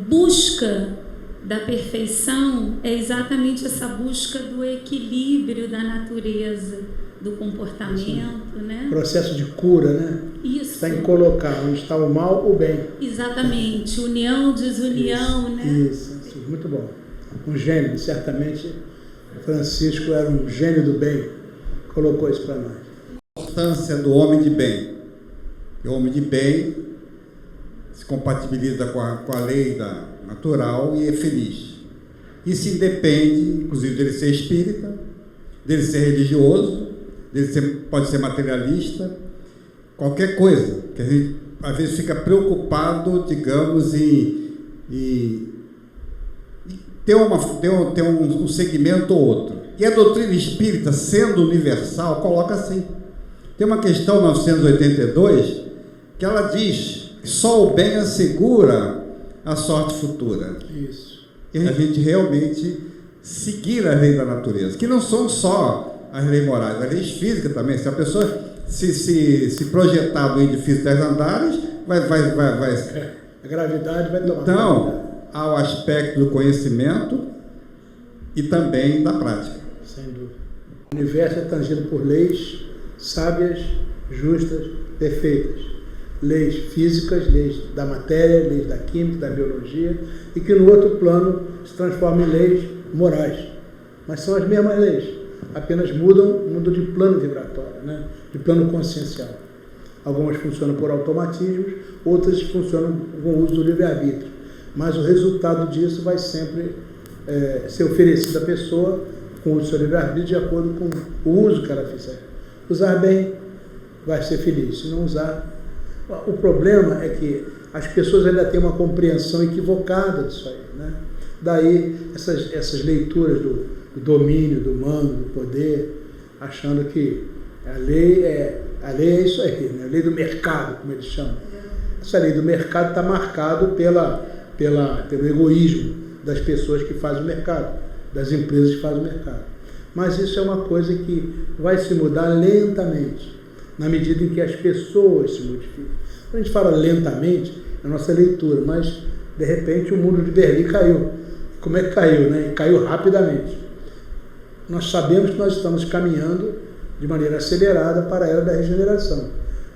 busca da perfeição é exatamente essa busca do equilíbrio da natureza, do comportamento, né? Processo de cura, né? Isso. Está em colocar onde está o mal, o bem. União. União, desunião, isso, né? Isso, muito bom. Um gênio, certamente. Francisco era um gênio do bem. Colocou isso para nós. A importância do homem de bem. O homem de bem se compatibiliza com a lei natural e é feliz. Isso independe, inclusive, dele ser espírita, dele ser religioso, pode ser materialista, qualquer coisa, que a gente às vezes fica preocupado, digamos, em ter um segmento ou outro. E a doutrina espírita, sendo universal, coloca assim. Tem uma questão 982 que ela diz que só o bem assegura a sorte futura. Isso. E a gente realmente seguir a lei da natureza, que não são só as leis morais, as leis físicas também. Se a pessoa se projetar no edifício 10 andares, vai. A gravidade vai tomar. Então, há o aspecto do conhecimento e também da prática. Sem dúvida. O universo é tangido por leis sábias, justas, perfeitas. Leis físicas, leis da matéria, leis da química, da biologia, e que no outro plano se transformam em leis morais. Mas são as mesmas leis, apenas mudam de plano vibratório, né? De plano consciencial. Algumas funcionam por automatismos, outras funcionam com o uso do livre-arbítrio. Mas o resultado disso vai sempre ser oferecido à pessoa com o seu livre-arbítrio de acordo com o uso que ela fizer. Usar bem, vai ser feliz. Se não usar... O problema é que as pessoas ainda têm uma compreensão equivocada disso aí, né? Daí essas leituras do domínio, do mando, do poder, achando que a lei é isso aí, né? A lei do mercado, como eles chamam. Essa lei do mercado está marcado pelo egoísmo das pessoas que fazem o mercado, das empresas que fazem o mercado. Mas isso é uma coisa que vai se mudar lentamente, na medida em que as pessoas se modificam. Quando a gente fala lentamente, é a nossa leitura, mas de repente o muro de Berlim caiu. Como é que caiu, né? E caiu rapidamente. Nós sabemos que nós estamos caminhando de maneira acelerada para a era da regeneração.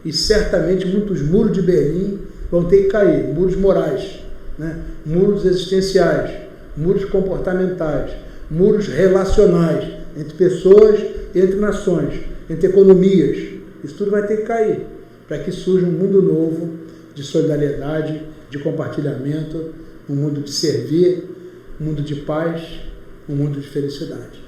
E certamente muitos muros de Berlim vão ter que cair, muros morais, né? Muros existenciais, muros comportamentais, muros relacionais, entre pessoas, entre nações, entre economias. Isso tudo vai ter que cair, para que surja um mundo novo de solidariedade, de compartilhamento, um mundo de servir, um mundo de paz, um mundo de felicidade.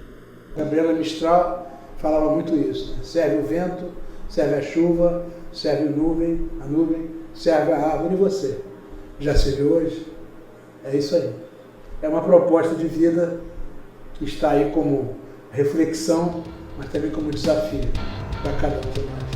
Gabriela Mistral falava muito isso, né? Serve o vento, serve a chuva, serve a nuvem, serve a árvore e você. Já se viu hoje? É isso aí. É uma proposta de vida que está aí como reflexão, mas também como desafio para cada um de nós.